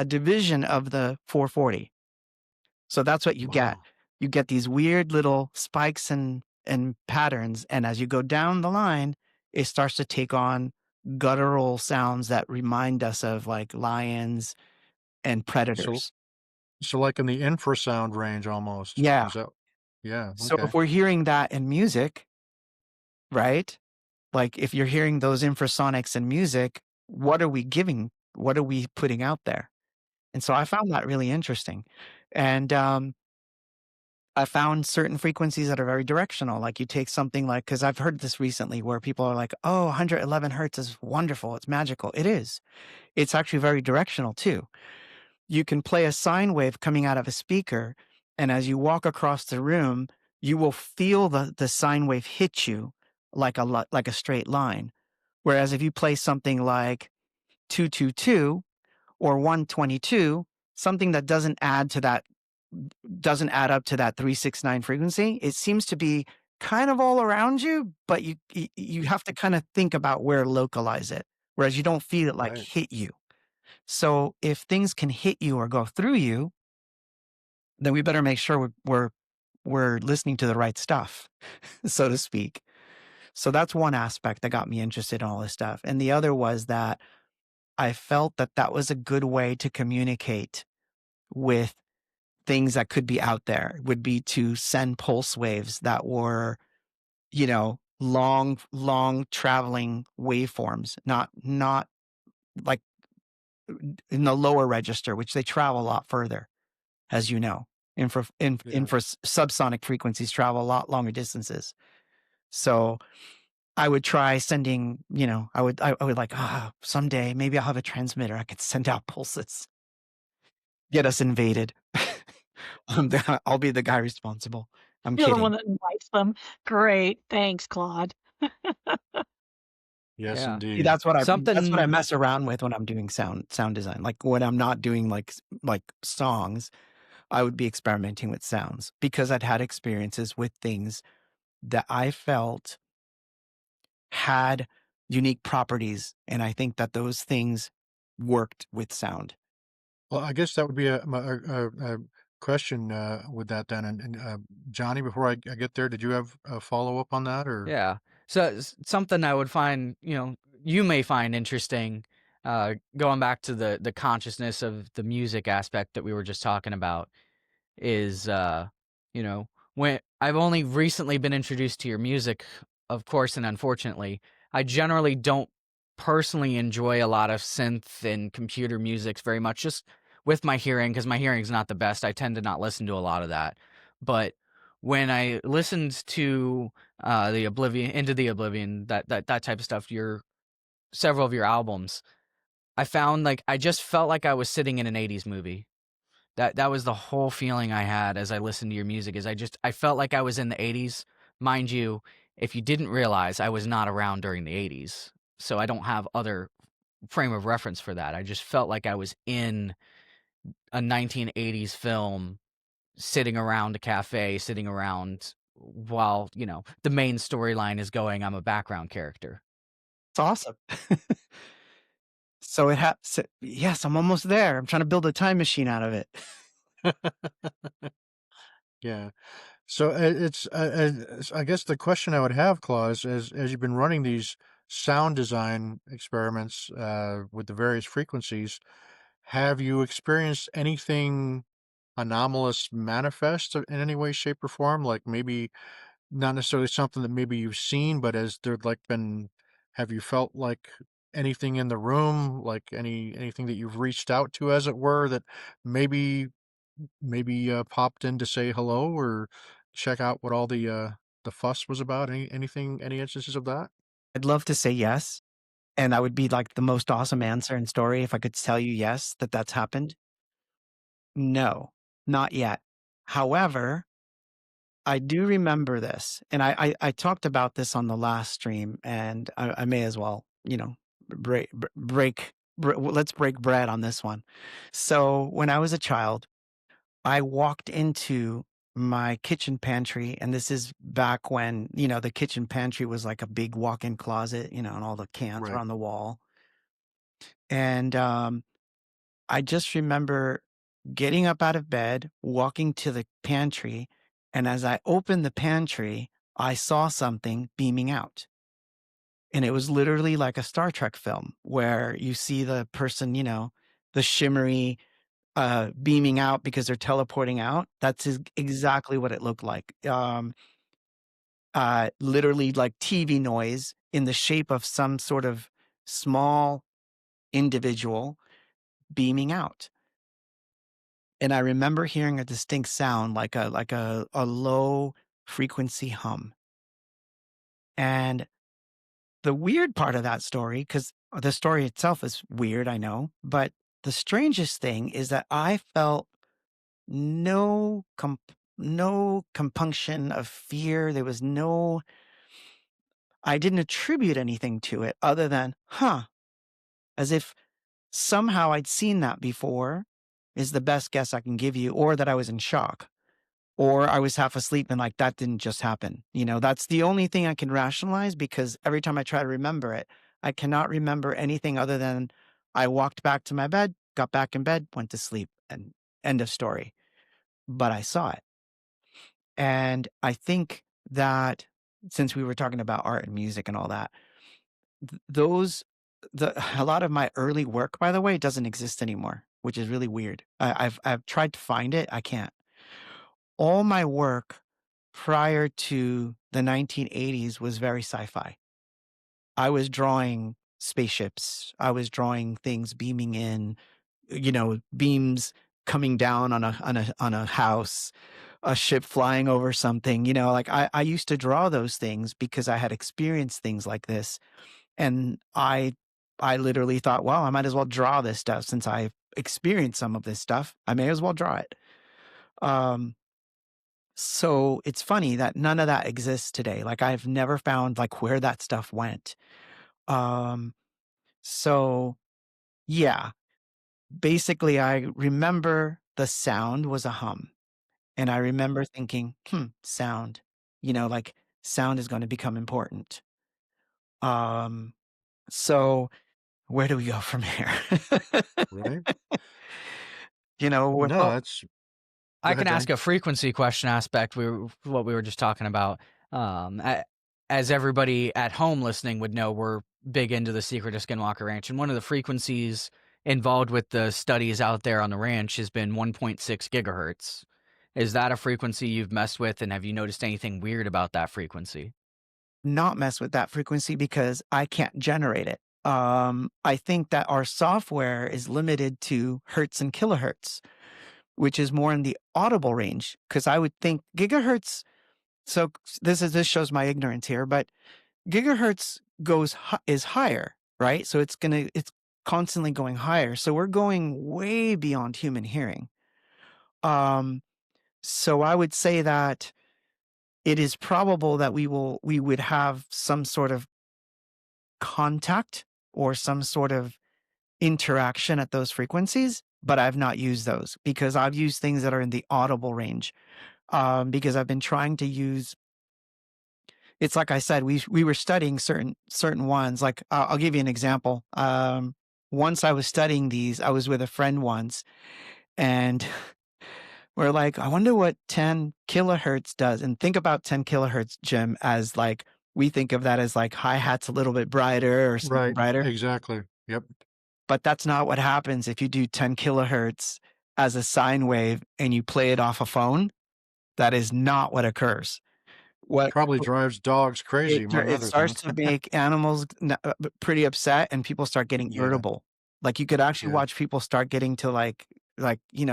division of the 440. So that's what you get. Wow. You get these weird little spikes and patterns. And as you go down the line, it starts to take on guttural sounds that remind us of like lions and So predators. so like in the infrasound range almost. Yeah. Is that Yeah, So okay. if we're hearing that in music, right? Like if you're hearing those infrasonics in music, what are we giving? What are we putting out there? And so I found that really interesting. And I found certain frequencies that are very directional. Like you take something like, because I've heard this recently where people are like, oh, 111 hertz is wonderful. It's magical. It is. It's actually very directional too. You can play a sine wave coming out of a speaker. And as you walk across the room, you will feel the sine wave hit you like like a straight line. Whereas if you play something like 222 or 122, something that doesn't add up to that 369 frequency. It seems to be kind of all around you, but you have to kind of think about where to localize it, whereas you don't feel it like Right. hit you. So if things can hit you or go through you, then we better make sure we're listening to the right stuff, so to speak. So that's one aspect that got me interested in all this stuff. And the other was that I felt that that was a good way to communicate with things that could be out there, would be to send pulse waves that were, long traveling waveforms, not like in the lower register, which they travel a lot further, as you know. Yeah. Infra subsonic frequencies travel a lot longer distances. So I would try sending, I would like, someday maybe I'll have a transmitter. I could send out pulses, get us invaded. I'll be the guy responsible. I'm You're the one kidding. that invites them. Great. Thanks, Claude. Yes, Yeah. See, indeed. that's what I Something mess around with when I'm doing sound design. Like when I'm not doing like songs, I would be experimenting with sounds because I'd had experiences with things that I felt had unique properties, and I think that those things worked with sound. Well, I guess that would be a question, with that then, and Johnny, before I get there, did you have a follow-up on that, or Yeah. So something I would find, you may find interesting, going back to the consciousness of the music aspect that we were just talking about is, you know, when I've only recently been introduced to your music, of course, and unfortunately, I generally don't personally enjoy a lot of synth and computer music very much, just with my hearing, because my hearing's not the best. I tend to not listen to a lot of that. But when I listened to the Oblivion, Into the Oblivion, that type of stuff, your several of your albums, I found like I just felt like I was sitting in an '80s movie. That was the whole feeling I had as I listened to your music. Is I felt like I was in the '80s, mind you. If you didn't realize, I was not around during the '80s, so I don't have other frame of reference for that. I just felt like I was in a 1980s film sitting around a cafe, sitting around while, the main storyline is going. I'm a background character. It's awesome. So yes, I'm almost there. I'm trying to build a time machine out of it. Yeah. So I guess the question I would have, Claus, is as you've been running these sound design experiments with the various frequencies, have you experienced anything anomalous manifest in any way, shape, or form? Like maybe not necessarily something that maybe you've seen, but has there like been, have you felt like anything in the room, like anything that you've reached out to, as it were, that maybe popped in to say hello or check out what all the fuss was about? Any instances of that? I'd love to say yes, and that would be like the most awesome answer and story if I could tell you yes, that's happened. No, not yet. However, I do remember this, and I talked about this on the last stream, and I may as well, let's break bread on this one. So when I was a child, I walked into my kitchen pantry, and this is back when, the kitchen pantry was like a big walk-in closet, and all the cans were Right. on the wall. And I just remember getting up out of bed, walking to the pantry, and as I opened the pantry, I saw something beaming out. And it was literally like a Star Trek film where you see the person, the shimmery beaming out because they're teleporting out. That's exactly what it looked like. Literally like TV noise in the shape of some sort of small individual beaming out. And I remember hearing a distinct sound like a low frequency hum. And the weird part of that story, because the story itself is weird, I know, but the strangest thing is that I felt no no compunction of fear. There was no, I didn't attribute anything to it other than, as if somehow I'd seen that before, is the best guess I can give you, or that I was in shock, or I was half asleep and like that didn't just happen. That's the only thing I can rationalize, because every time I try to remember it, I cannot remember anything other than I walked back to my bed, got back in bed, went to sleep, and end of story. But I saw it. And I think that since we were talking about art and music and all that, those a lot of my early work, by the way, doesn't exist anymore, which is really weird. I've tried to find it, I can't. All my work prior to the 1980s was very sci-fi. I was drawing spaceships. I was drawing things beaming in, beams coming down on a house, a ship flying over something. Like I used to draw those things because I had experienced things like this. And I literally thought, well, I might as well draw this stuff since I experienced some of this stuff. I may as well draw it. So it's funny that none of that exists today. Like I've never found like where that stuff went. Um, so yeah, basically I remember the sound was a hum. And I remember thinking, sound, like sound is going to become important. Um, so where do we go from here? Right. Well, No, that's go I ahead, can Johnny. ask a frequency question aspect. What we were just talking about. As everybody at home listening would know, we're big into the secret of Skinwalker Ranch, and one of the frequencies involved with the studies out there on the ranch has been 1.6 gigahertz. Is that a frequency you've messed with, and have you noticed anything weird about that frequency? not mess with that frequency because I can't generate it. I think that our software is limited to hertz and kilohertz, which is more in the audible range. Because I would think gigahertz. So this shows my ignorance here, but gigahertz is higher, right? So it's constantly going higher. So we're going way beyond human hearing. So I would say that it is probable that we would have some sort of contact or some sort of interaction at those frequencies, but I've not used those because I've used things that are in the audible range. Because I've been trying to use. It's like I said, we were studying certain ones. Like I'll give you an example. Once I was studying these, I was with a friend once, and we're like, I wonder what 10 kilohertz does. And think about 10 kilohertz, Jim, as like we think of that as like hi hats a little bit brighter or something Right. brighter. Exactly. Yep. But that's not what happens if you do 10 kilohertz as a sine wave and you play it off a phone. That is not what occurs. What Probably drives dogs crazy, among it other starts things. to make animals pretty upset, and people start getting Yeah. irritable. Like you could actually Yeah. watch people start getting to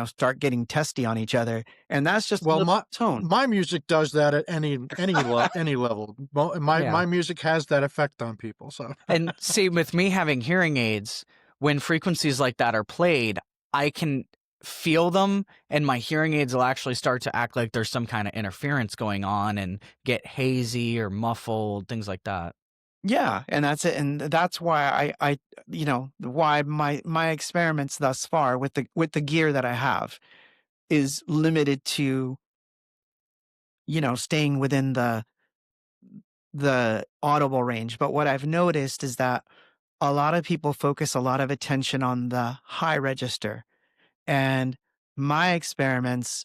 start getting testy on each other, and that's just a Well, little my tone. my music does that at any level. My Yeah. music has that effect on people. So And see, with me having hearing aids, when frequencies like that are played, I can feel them, and my hearing aids will actually start to act like there's some kind of interference going on and get hazy or muffled, things like that. Yeah, and that's it, and that's why why my experiments thus far with the gear that I have is limited to staying within the audible range. But what I've noticed is that a lot of people focus a lot of attention on the high register. And my experiments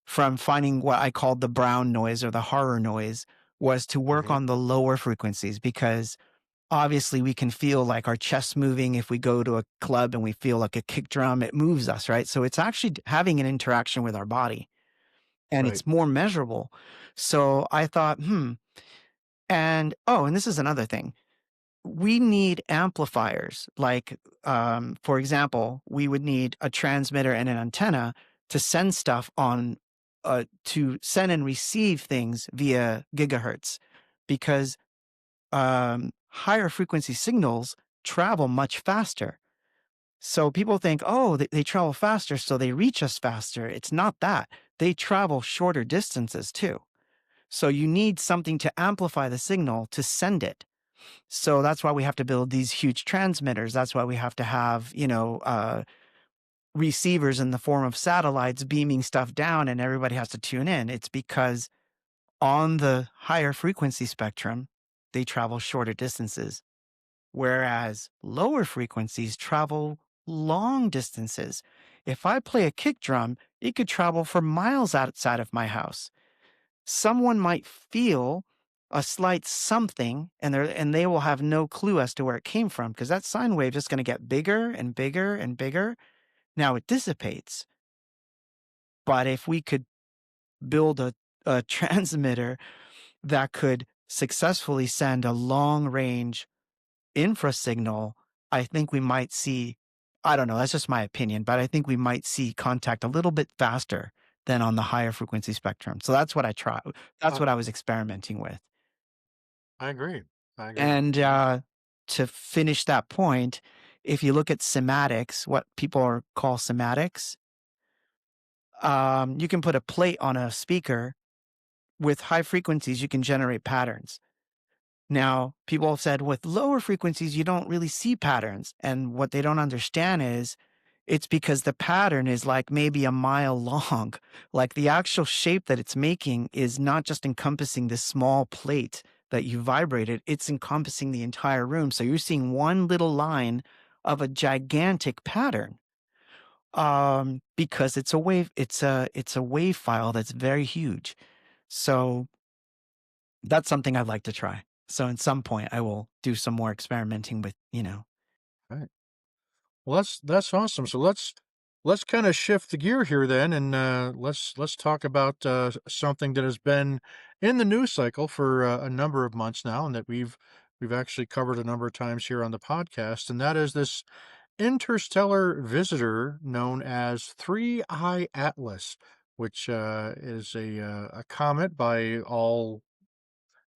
from finding what I called the brown noise or the horror noise was to work Mhm. on the lower frequencies because obviously we can feel like our chest moving if we go to a club and we feel like a kick drum, it moves us, right? So it's actually having an interaction with our body and Right. it's more measurable. So I thought, and this is another thing. We need amplifiers. Like, for example, we would need a transmitter and an antenna to send stuff to send and receive things via gigahertz, because higher frequency signals travel much faster. So people think, oh, they travel faster, so they reach us faster. It's not that. They travel shorter distances too. So you need something to amplify the signal to send it. So that's why we have to build these huge transmitters. That's why we have to have, receivers in the form of satellites beaming stuff down and everybody has to tune in. It's because on the higher frequency spectrum, they travel shorter distances, whereas lower frequencies travel long distances. If I play a kick drum, it could travel for miles outside of my house. Someone might feel a slight something and they will have no clue as to where it came from because that sine wave is going to get bigger and bigger and bigger. Now it dissipates. But if we could build a transmitter that could successfully send a long range infra signal, I think we might see, I don't know, that's just my opinion, but I think we might see contact a little bit faster than on the higher frequency spectrum. So that's what I try. That's I, what I was experimenting with. I agree. I agree. And to finish that point, if you look at cymatics, what call cymatics, you can put a plate on a speaker with high frequencies, you can generate patterns. Now, people have said with lower frequencies, you don't really see patterns. And what they don't understand is it's because the pattern is like maybe a mile long. Like the actual shape that it's making is not just encompassing this small plate that you vibrated, it's encompassing the entire room. So you're seeing one little line of a gigantic pattern. Because it's a wave file that's very huge. So that's something I'd like to try. So at some point I will do some more experimenting with. Right. Well, that's awesome. So let's kind of shift the gear here then, and let's talk about something that has been in the news cycle for a number of months now, and that we've actually covered a number of times here on the podcast, and that is this interstellar visitor known as Three Eye Atlas, which is a comet by all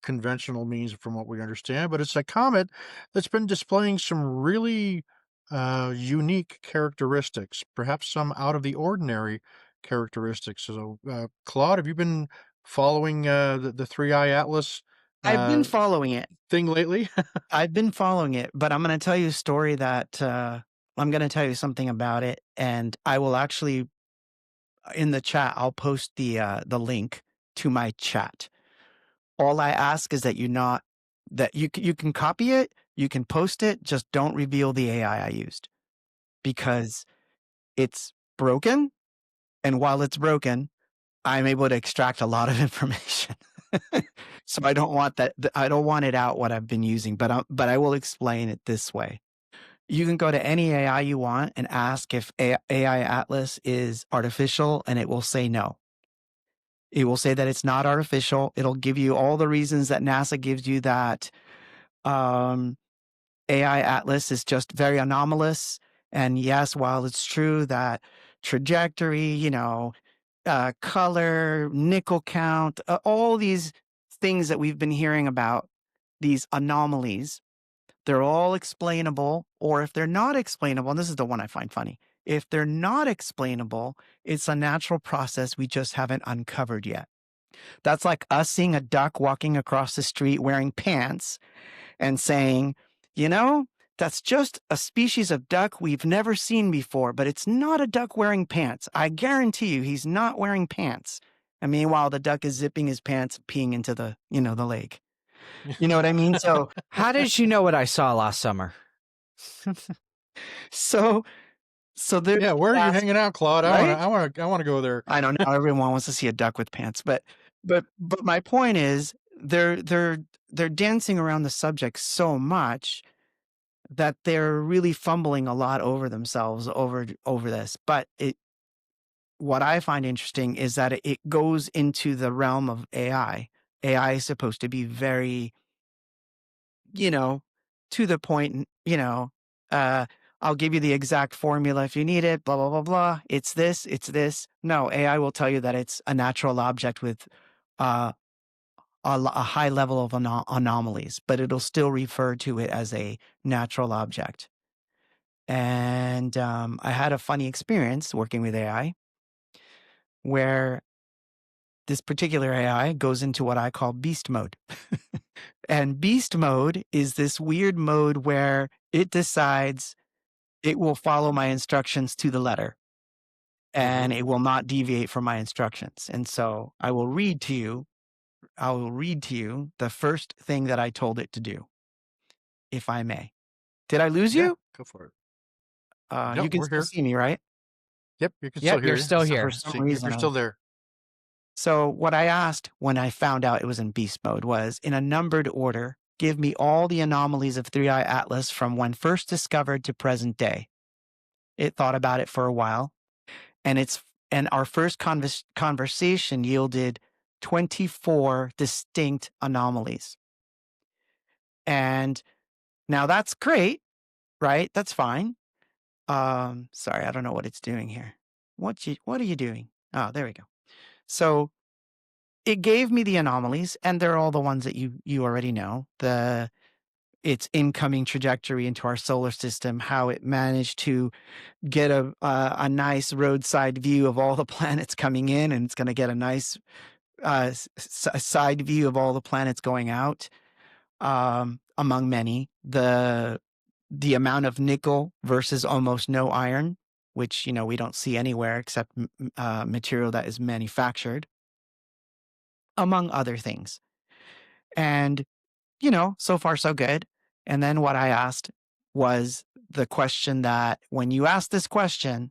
conventional means from what we understand, but it's a comet that's been displaying some really unique characteristics, perhaps some out of the ordinary characteristics. So, Claude, have you been following the Three Eye Atlas I've been uh, following it. thing lately? I've been following it, but I'm going to tell you a story that I'm going to tell you something about it, and I will actually in the chat. I'll post the link to my chat. All I ask is that you can copy it, you can post it, just don't reveal the AI I used because it's broken, and while it's broken, I'm able to extract a lot of information. So I don't want that. I don't want it out what I've been using, but I will explain it this way. You can go to any AI you want and ask if AI Atlas is artificial, and it will say no. It will say that it's not artificial. It'll give you all the reasons that NASA gives you that AI Atlas is just very anomalous. And yes, while it's true that trajectory, color, nickel count, all these things that we've been hearing about, these anomalies, they're all explainable. Or if they're not explainable, and this is the one I find funny, if they're not explainable, it's a natural process we just haven't uncovered yet. That's like us seeing a duck walking across the street wearing pants and saying, that's just a species of duck we've never seen before, but it's not a duck wearing pants. I guarantee you he's not wearing pants. And meanwhile, the duck is zipping his pants, peeing into the lake. You know what I mean? So, How did you know what I saw last summer? so, so there. Yeah, where are you hanging out, Claude? Right? I want to go there. I don't know. Everyone wants to see a duck with pants, but my point is they're dancing around the subject so much that they're really fumbling a lot over themselves over this. But what I find interesting is that it goes into the realm of AI. AI is supposed to be very, to the point, I'll give you the exact formula if you need it, blah, blah, blah, blah. It's this, it's this. No, AI will tell you that it's a natural object with a high level of anomalies, but it'll still refer to it as a natural object. And I had a funny experience working with AI where this particular AI goes into what I call beast mode. And beast mode is this weird mode where it decides it will follow my instructions to the letter and it will not deviate from my instructions. And so I will read to you the first thing that I told it to do, if I may. Did I lose Yeah, you? go for it. You can We're still here. see me, right? Yep, you can Yep, still hear you're you. still So here. for some See, reason, you're still there. So what I asked when I found out it was in beast mode was, in a numbered order, give me all the anomalies of 3i Atlas from when first discovered to present day. It thought about it for a while, and our first conversation yielded 24 distinct anomalies. And now that's great, right? That's fine. Sorry, I don't know what it's doing here. What are you doing? Oh, there we go. So it gave me the anomalies, and they're all the ones that you already know. Its incoming trajectory into our solar system, how it managed to get a nice roadside view of all the planets coming in, and it's going to get a nice side view of all the planets going out. Among many, the amount of nickel versus almost no iron, which we don't see anywhere except material that is manufactured, among other things. And so far so good. And then what I asked was the question that when you ask this question,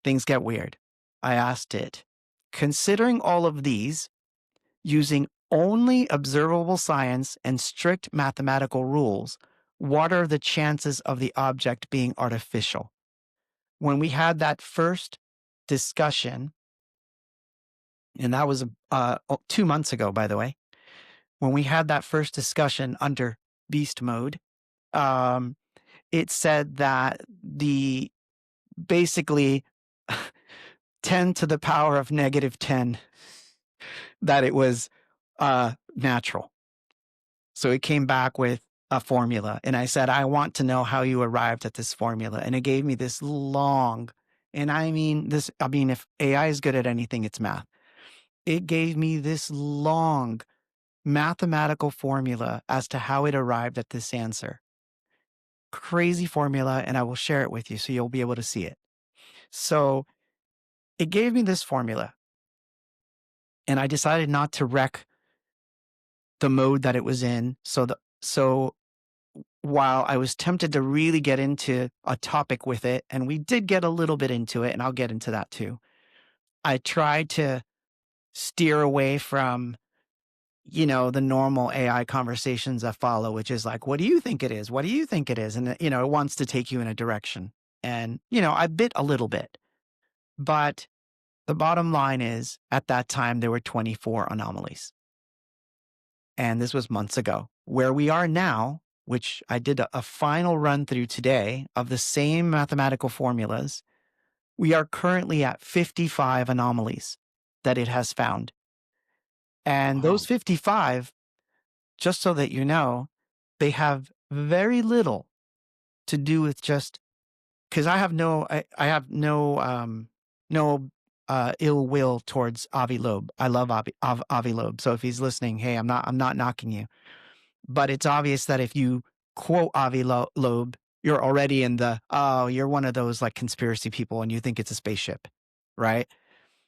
things get weird. I asked it, considering all of these, using only observable science and strict mathematical rules, what are the chances of the object being artificial? When we had that first discussion, and that was 2 months ago, by the way, when we had that first discussion under beast mode, it said that the basically 10 to the power of negative 10, that it was natural. So it came back with a formula. And I said, I want to know how you arrived at this formula. And it gave me this long, and if AI is good at anything, it's math. It gave me this long mathematical formula as to how it arrived at this answer. crazy formula, and I will share it with you so you'll be able to see it. So it gave me this formula, and I decided not to wreck the mode that it was in. So while I was tempted to really get into a topic with it, and we did get a little bit into it, and I'll get into that too, I tried to steer away from, the normal AI conversations that follow, which is like, what do you think it is? What do you think it is? And, it wants to take you in a direction. And, I bit a little bit. But the bottom line is, at that time, there were 24 anomalies. And this was months ago. Where we are now, which I did a final run through today of the same mathematical formulas, we are currently at 55 anomalies that it has found. And Wow. those 55, just so that you know, they have very little to do with just because I have no ill will towards Avi Loeb. I love Avi Loeb. So if he's listening, hey, I'm not knocking you. But it's obvious that if you quote Avi Loeb, you're already in you're one of those like conspiracy people and you think it's a spaceship, right?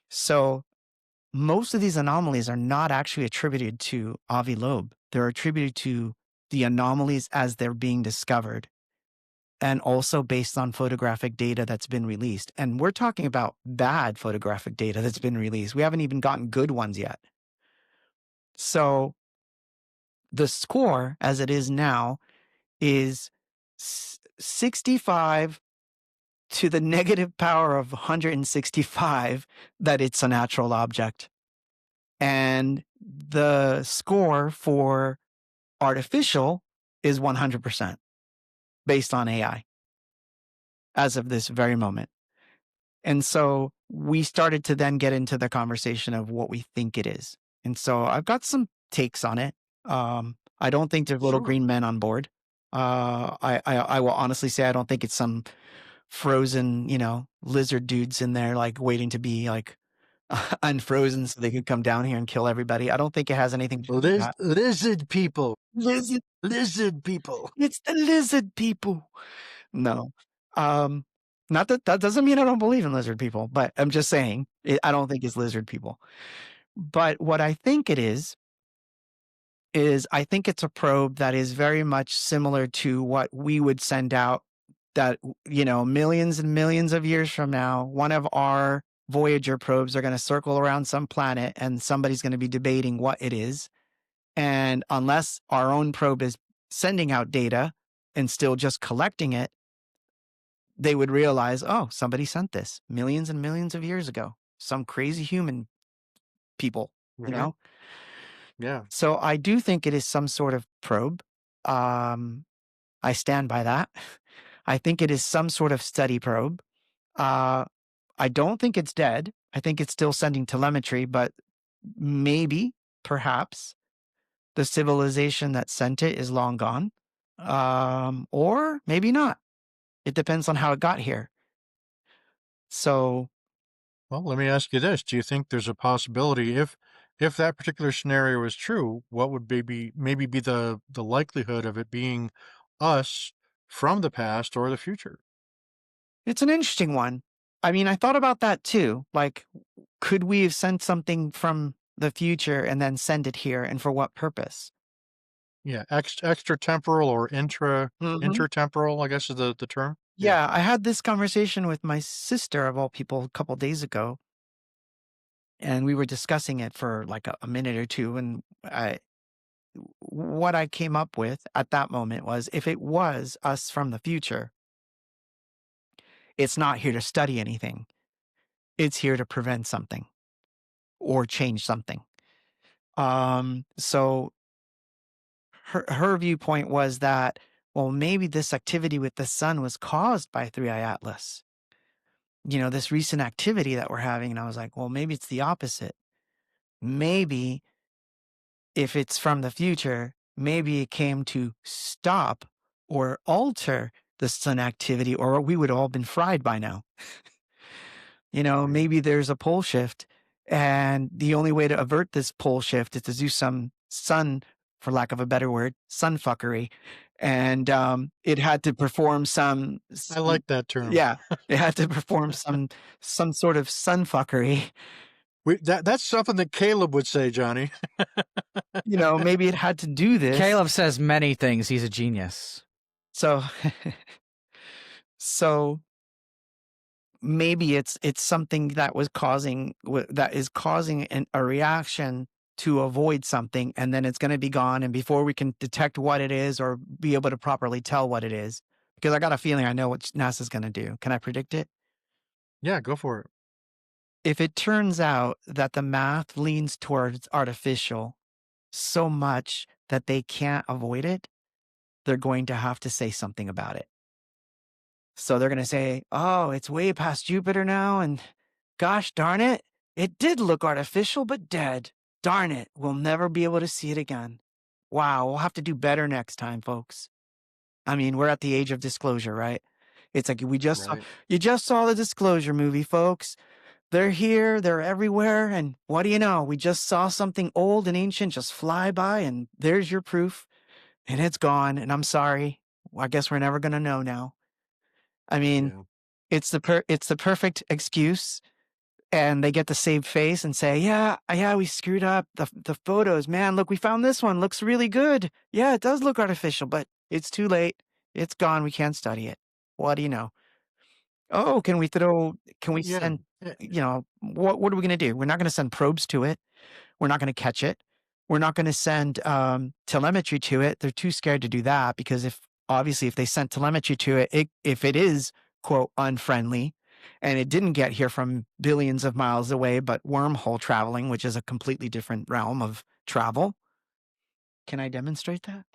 So most of these anomalies are not actually attributed to Avi Loeb. They're attributed to the anomalies as they're being discovered, and also based on photographic data that's been released. And we're talking about bad photographic data that's been released. We haven't even gotten good ones yet. So the score as it is now is 65 to the negative power of 165 that it's a natural object. And the score for artificial is 100% based on AI as of this very moment. And so we started to then get into the conversation of what we think it is. And so I've got some takes on it. I don't think there's little Sure. green men on board. I will honestly say I don't think it's some frozen, lizard dudes in there like waiting to be like unfrozen so they could come down here and kill everybody. I don't think it has anything to do with that. Lizard people. Lizard, Lizard people. it's the lizard people. No. Not that doesn't mean I don't believe in lizard people, but I'm just saying I don't think it's lizard people. But what I think it is I think it's a probe that is very much similar to what we would send out that, millions and millions of years from now, one of our Voyager probes are going to circle around some planet and somebody's going to be debating what it is. And unless our own probe is sending out data and still just collecting it, they would realize, oh, somebody sent this millions and millions of years ago. Some crazy human people, Mhm. Yeah. So I do think it is some sort of probe. I stand by that. I think it is some sort of study probe. I don't think it's dead. I think it's still sending telemetry, but maybe, perhaps, the civilization that sent it is long gone. Or maybe not. It depends on how it got here. So Well, let me ask you this. Do you think there's a possibility if that particular scenario is true, what would maybe be the likelihood of it being us from the past or the future? it's an interesting one. I mean, I thought about that too. Like, could we have sent something from the future and then send it here, and for what purpose? Yeah, extra temporal or Mhm. intertemporal, I guess is the term. Yeah. Yeah, I had this conversation with my sister, of all people, a couple days ago, and we were discussing it for like a minute or two. And what I came up with at that moment was, if it was us from the future, it's not here to study anything. It's here to prevent something or change something. So her viewpoint was that, well, maybe this activity with the sun was caused by 3I Atlas. This recent activity that we're having. And I was like, well, maybe it's the opposite. Maybe if it's from the future, maybe it came to stop or alter the sun activity, or we would all been fried by now. Right. Maybe there's a pole shift, and the only way to avert this pole shift is to do some sun, for lack of a better word, sun fuckery, and it had to perform I like that term. yeah, it had to perform some sort of sunfuckery. That's something that Caleb would say, Johnny. Maybe it had to do this. Caleb says many things. He's a genius. So, so maybe it's something that is causing a reaction to avoid something, and then it's going to be gone. And before we can detect what it is or be able to properly tell what it is, because I got a feeling I know what NASA's going to do. Can I predict it? Yeah, go for it. If it turns out that the math leans towards artificial so much that they can't avoid it, they're going to have to say something about it. So they're going to say, oh, it's way past Jupiter now. And gosh darn it, it did look artificial, but dead. Darn it, we'll never be able to see it again. Wow, we'll have to do better next time, folks. I mean, we're at the age of disclosure, right? It's like you just saw the Disclosure movie, folks. They're here, they're everywhere, and what do you know? We just saw something old and ancient just fly by, and there's your proof, and it's gone, and I'm sorry. I guess we're never gonna know now. I mean, Yeah. it's the perfect excuse, and they get to save face and say, yeah, we screwed up. The photos, man, look, we found this one, looks really good. Yeah, it does look artificial, but it's too late. It's gone. We can't study it. What do you know? Oh, can we Yeah. send, what are we going to do? We're not going to send probes to it. We're not going to catch it. We're not going to send telemetry to it. They're too scared to do that because if they sent telemetry to it, if it is, quote, unfriendly, and it didn't get here from billions of miles away, but wormhole traveling, which is a completely different realm of travel. Can I demonstrate that?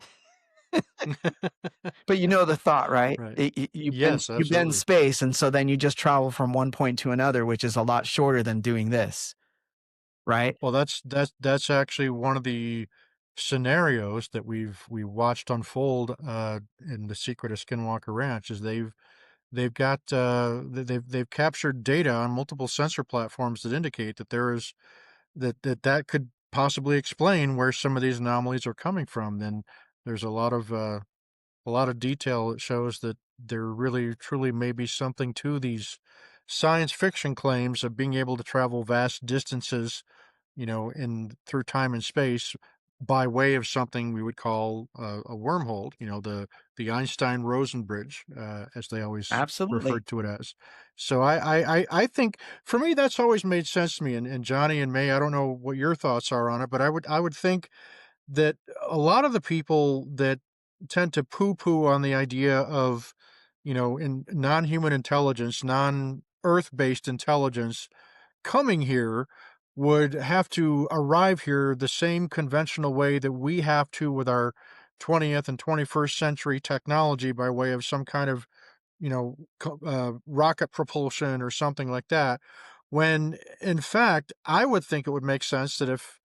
But you know the thought, right? Right. You've Yes, been in absolutely. space, and so then you just travel from one point to another, which is a lot shorter than doing this, right? Well, that's actually one of the scenarios that we watched unfold in The Secret of Skinwalker Ranch is they've got they've captured data on multiple sensor platforms that indicate that there is that could possibly explain where some of these anomalies are coming from. Then there's a lot of detail that shows that there really truly may be something to these science fiction claims of being able to travel vast distances, in through time and space by way of something we would call a wormhole, the Einstein-Rosen bridge, as they always Absolutely. referred to it as. So I think for me that's always made sense to me. And Johnny and May, I don't know what your thoughts are on it, but I would think that a lot of the people that tend to poo-poo on the idea of, in non-human intelligence, non-Earth-based intelligence coming here would have to arrive here the same conventional way that we have to with our 20th and 21st century technology by way of some kind of, rocket propulsion or something like that. When in fact, I would think it would make sense that if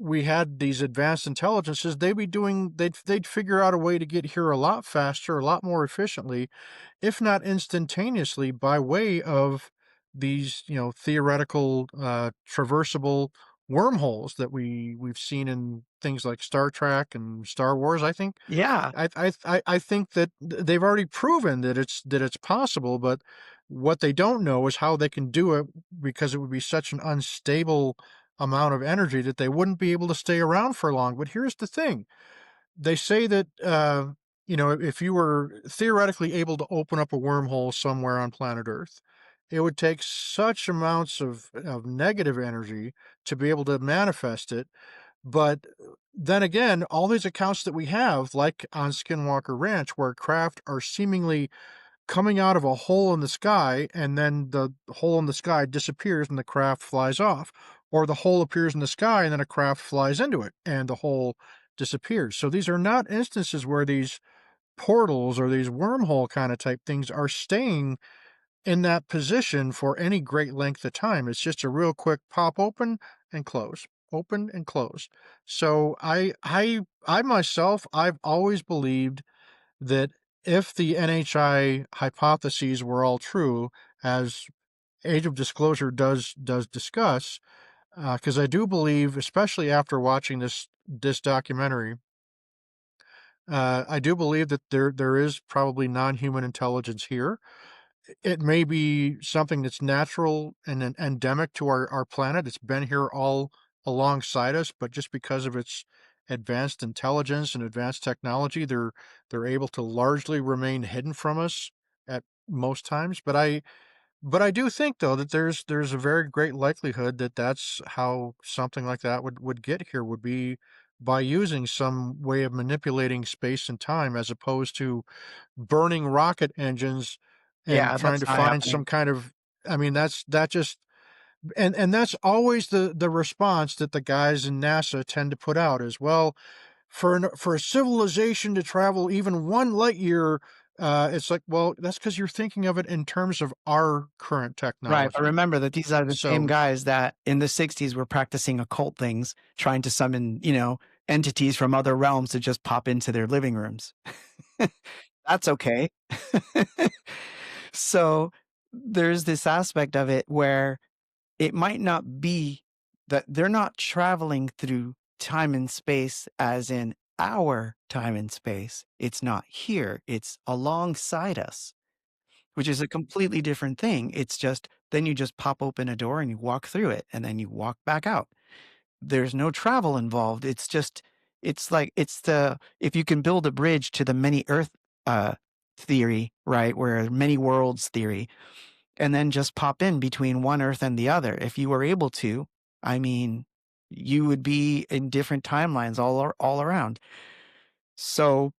we had these advanced intelligences, they'd figure out a way to get here a lot faster, a lot more efficiently, if not instantaneously, by way of these, theoretical, traversable wormholes that we've seen in things like Star Trek and Star Wars. I think Yeah. I think that they've already proven that it's possible, but what they don't know is how they can do it because it would be such an unstable amount of energy that they wouldn't be able to stay around for long. But here's the thing. They say that if you were theoretically able to open up a wormhole somewhere on planet Earth, it would take such amounts of negative energy to be able to manifest it. But then again, all these accounts that we have, like on Skinwalker Ranch, where craft are seemingly coming out of a hole in the sky, and then the hole in the sky disappears and the craft flies off, or the hole appears in the sky and then a craft flies into it and the hole disappears. So these are not instances where these portals or these wormhole kind of type things are staying in that position for any great length of time. It's just a real quick pop open and close, open and close. So I myself, I've always believed that if the NHI hypotheses were all true, as Age of Disclosure does discuss, because I do believe, especially after watching this documentary, I do believe that there is probably non-human intelligence here. It may be something that's natural and endemic to our planet. It's been here all alongside us, but just because of its advanced intelligence and advanced technology, they're able to largely remain hidden from us at most times. But I do think though that there's a very great likelihood that that's how something like that would get here, would be by using some way of manipulating space and time as opposed to burning rocket engines and Yeah, trying that's to not find some happening. kind of, I mean, that just, and that's always the response that the guys in NASA tend to put out is, well, for a civilization to travel even 1 light year, it's like, well, that's because 'cause you're thinking of it in terms of our current Right, but technology. remember that these are the same So guys that in the '60s were practicing occult things, trying to summon, entities from other realms to just pop into their living rooms. That's okay. So, there's this aspect of it where it might not be that they're not traveling through time and space as in our time and space. It's not here, it's alongside us, which is a completely different thing. It's just then you just pop open a door and you walk through it and then you walk back out. There's no travel involved. It's just it's like it's the if you can build a bridge to the many earth uh theory, right? Where many worlds theory, and then just pop in between one earth and the other. If you were able to, I mean, you would be in different timelines all around. So,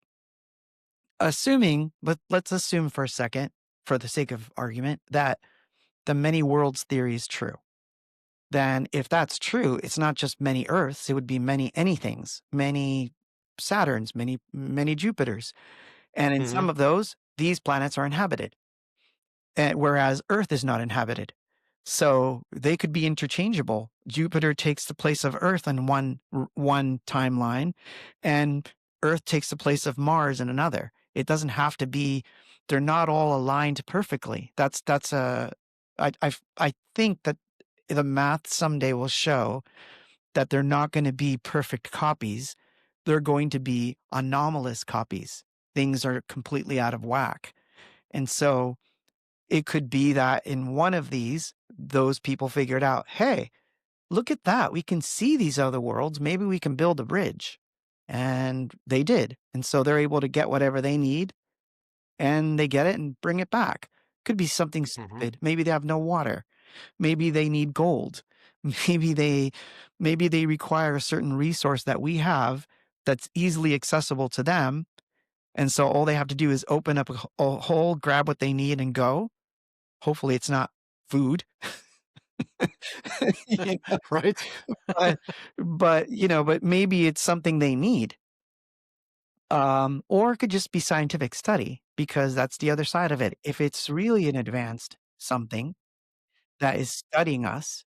let's assume for a second, for the sake of argument, that the many worlds theory is true. Then if that's true, it's not just many Earths, it would be many anythings, many Saturns, many Jupiters. And in some Mhm. of those, these planets are inhabited, whereas Earth is not inhabited. So they could be interchangeable. Jupiter takes the place of Earth in one timeline, and Earth takes the place of Mars in another. It doesn't have to be. They're not all aligned perfectly. That's a. I think that the math someday will show that they're not going to be perfect copies. They're going to be anomalous copies. Things are completely out of whack, and so it could be that in one of these, those people figured out, hey, look at that. We can see these other worlds. Maybe we can build a bridge. And they did. And so they're able to get whatever they need and they get it and bring it back. Could be something Mhm. stupid. Maybe they have no water. Maybe they need gold. Maybe they maybe they require a certain resource that we have that's easily accessible to them. And so all they have to do is open up a hole, grab what they need and go. Hopefully it's not food. You know, right? but but maybe it's something they need. Or it could just be scientific study because that's the other side of it. If it's really an advanced something that is studying us,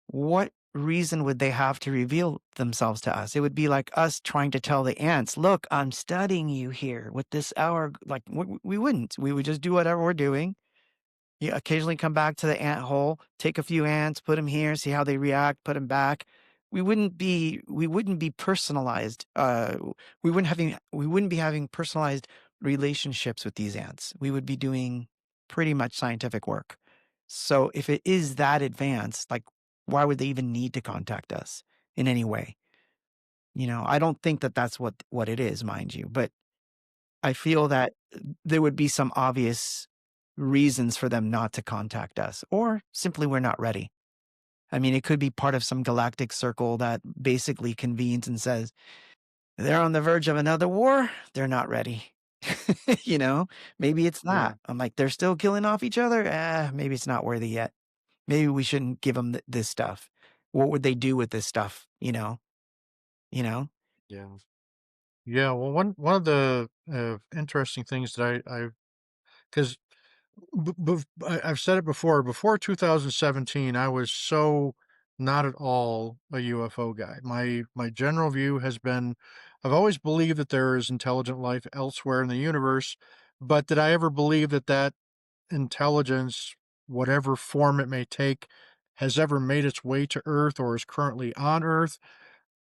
what reason would they have to reveal themselves to us? It would be like us trying to tell the ants, "Look, I'm studying you here with this hour." Like we wouldn't. We would just do whatever we're doing. You occasionally come back to the ant hole, take a few ants, put them here, see how they react, put them back. We wouldn't be personalized. We wouldn't be having personalized relationships with these ants. We would be doing pretty much scientific work. So if it is that advanced, like why would they even need to contact us in any way? I don't think that that's what it is, mind you, but I feel that there would be some obvious reasons for them not to contact us, or simply we're not ready. I mean, it could be part of some galactic circle that basically convenes and says, they're on the verge of another war. They're not ready. you know, maybe it's Yeah. that. I'm like, they're still killing off each other. Maybe it's not worthy yet. Maybe we shouldn't give them this stuff. What would they do with this stuff? You know, Yeah. Yeah, well, one of the, interesting things that I 'cause I've said it before 2017, I was so not at all a UFO guy. My general view has been I've always believed that there is intelligent life elsewhere in the universe, but did I ever believe that that intelligence, whatever form it may take, has ever made its way to Earth or is currently on Earth?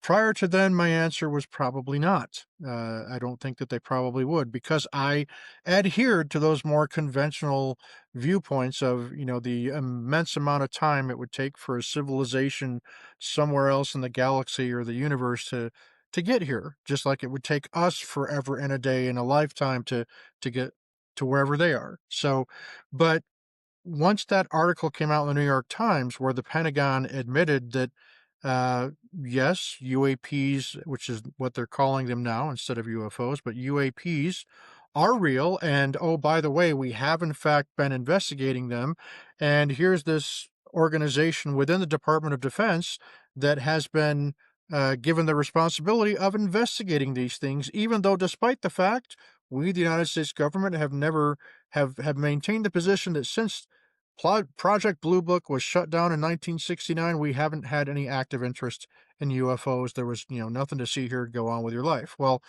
Prior to then, my answer was probably not. I don't think that they probably would because I adhered to those more conventional viewpoints of, the immense amount of time it would take for a civilization somewhere else in the galaxy or the universe to get here, just like it would take us forever and a day and a lifetime to get to wherever they are. So, but once that article came out in the New York Times where the Pentagon admitted that, yes, UAPs, which is what they're calling them now instead of UFOs, but UAPs are real. And oh, by the way, we have in fact been investigating them. And here's this organization within the Department of Defense that has been given the responsibility of investigating these things, even though, despite the fact, we, the United States government, have never have maintained the position that since Project Blue Book was shut down in 1969. We haven't had any active interest in UFOs. There was, nothing to see here. Go on with your life. Well,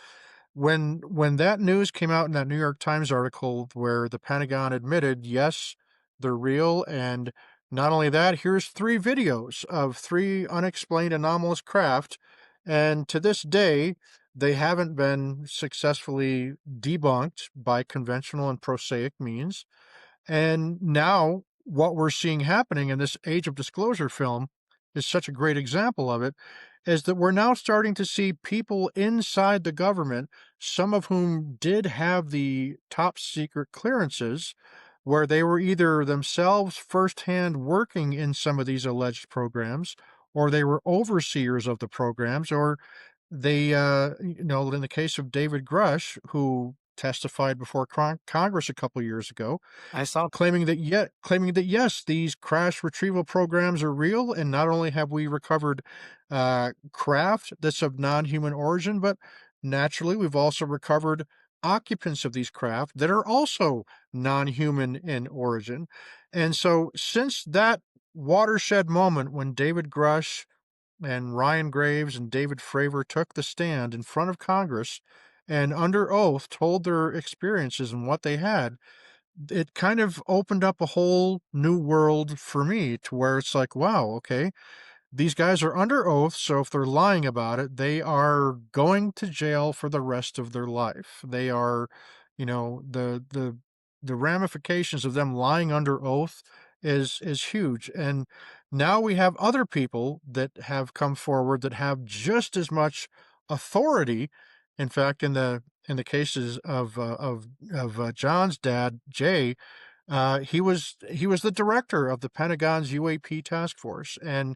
when that news came out in that New York Times article where the Pentagon admitted, yes, they're real, and not only that, here's 3 videos of 3 unexplained anomalous craft, and to this day, they haven't been successfully debunked by conventional and prosaic means. And now, what we're seeing happening in this Age of Disclosure film is such a great example of it, is that we're now starting to see people inside the government, some of whom did have the top secret clearances, where they were either themselves firsthand working in some of these alleged programs, or they were overseers of the programs, or they, in the case of David Grush, who testified before Congress a couple years ago, I saw. claiming that yes, these crash retrieval programs are real, and not only have we recovered craft that's of non-human origin, but naturally we've also recovered occupants of these craft that are also non-human in origin. And so since that watershed moment when David Grush and Ryan Graves and David Fravor took the stand in front of Congress and under oath told their experiences and what they had, it kind of opened up a whole new world for me to where it's like, wow, okay, these guys are under oath, so if they're lying about it, they are going to jail for the rest of their life. They are, the ramifications of them lying under oath is huge. And now we have other people that have come forward that have just as much authority. In fact, in the cases of John's dad, Jay, he was the director of the Pentagon's UAP task force, and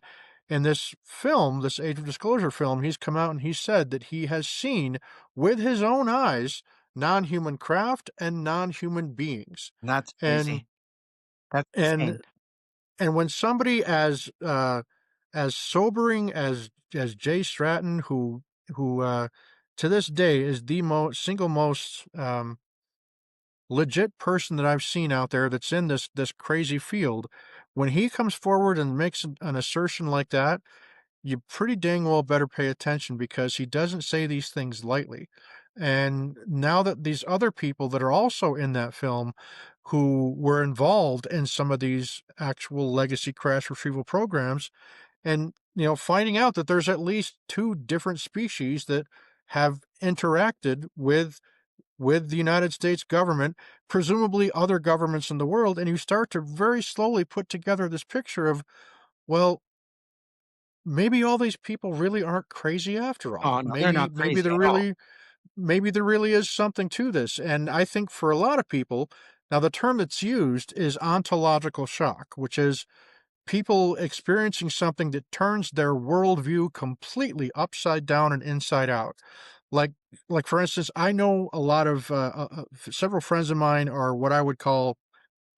in this film, this Age of Disclosure film, he's come out and he said that he has seen with his own eyes non-human craft and non-human beings. That's And crazy. That's and insane. and when somebody as sobering as Jay Stratton, who to this day is the single most legit person that I've seen out there that's in this crazy field, when he comes forward and makes an assertion like that, you pretty dang well better pay attention because he doesn't say these things lightly. And now that these other people that are also in that film who were involved in some of these actual legacy crash retrieval programs, and finding out that there's at least 2 different species that have interacted with the United States government, presumably other governments in the world, and you start to very slowly put together this picture of, well, maybe all these people really aren't crazy after all. Oh no, they're Maybe not maybe crazy there at all. really maybe there really is something to this. And I think for a lot of people, now the term that's used is ontological shock, which is people experiencing something that turns their worldview completely upside down and inside out. Like, like for instance, I know a lot of several friends of mine are what I would call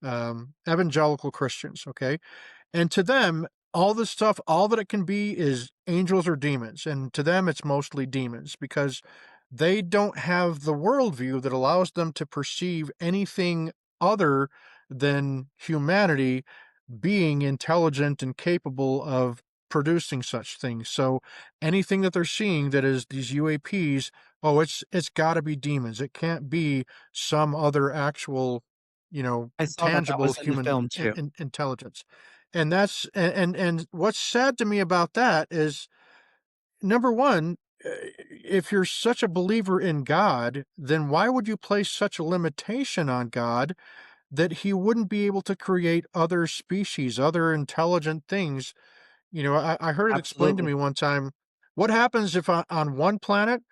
evangelical Christians. Okay, and to them, all this stuff, all that it can be is angels or demons. And to them, it's mostly demons because they don't have the worldview that allows them to perceive anything other than humanity being intelligent and capable of producing such things. So anything that they're seeing that is these UAPs, oh, it's got to be demons. It can't be some other actual, I saw that that tangible was in the human film too. intelligence. And that's and what's sad to me about that is number one, if you're such a believer in God, then why would you place such a limitation on God that he wouldn't be able to create other species, other intelligent things? You know, I heard it explained to Absolutely. me one time, what happens if on one planet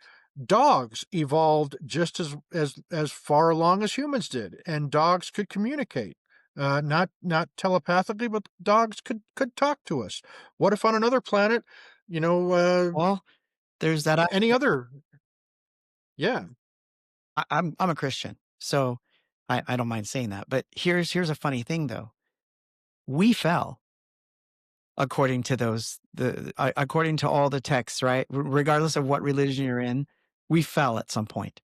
dogs evolved just as far along as humans did, and dogs could communicate, not telepathically, but dogs could talk to us. What if on another planet, you know, Well, there's that any aspect. other? Yeah, I'm a Christian, so I don't mind saying that. But here's a funny thing though. We fell according to according to all the texts, right? Regardless of what religion you're in, we fell at some point,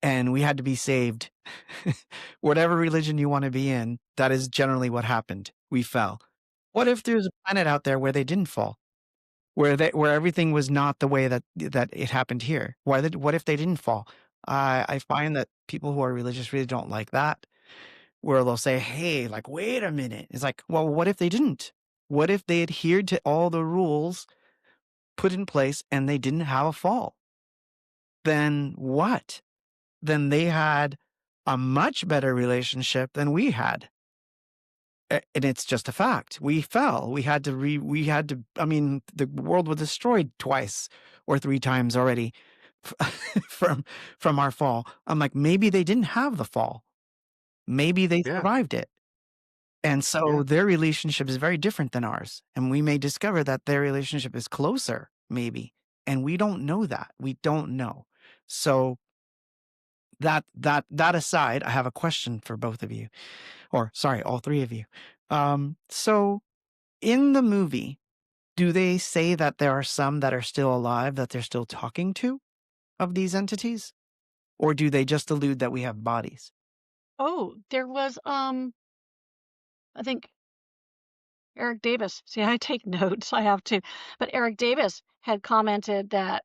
and we had to be saved. Whatever religion you want to be in, that is generally what happened. We fell. What if there's a planet out there where they didn't fall? Where everything was not the way that it happened here? What if they didn't fall? I find that people who are religious really don't like that, where they'll say, "Hey, like, wait a minute." It's like, well, what if they didn't? What if they adhered to all the rules put in place and they didn't have a fall? Then what? Then they had a much better relationship than we had. And it's just a fact. We fell. We had to, I mean, the world was destroyed twice or three times already from from our fall. I'm like, maybe they didn't have the fall. Maybe they yeah, survived it. And so yeah, their relationship is very different than ours. And we may discover that their relationship is closer, maybe. And we don't know that. We don't know. So that aside, I have a question for both of you, or sorry, all three of you. So in the movie, do they say that there are some that are still alive that they're still talking to of these entities? Or do they just allude that we have bodies? Oh, there was, I think Eric Davis. See, I take notes. I have to. But Eric Davis had commented that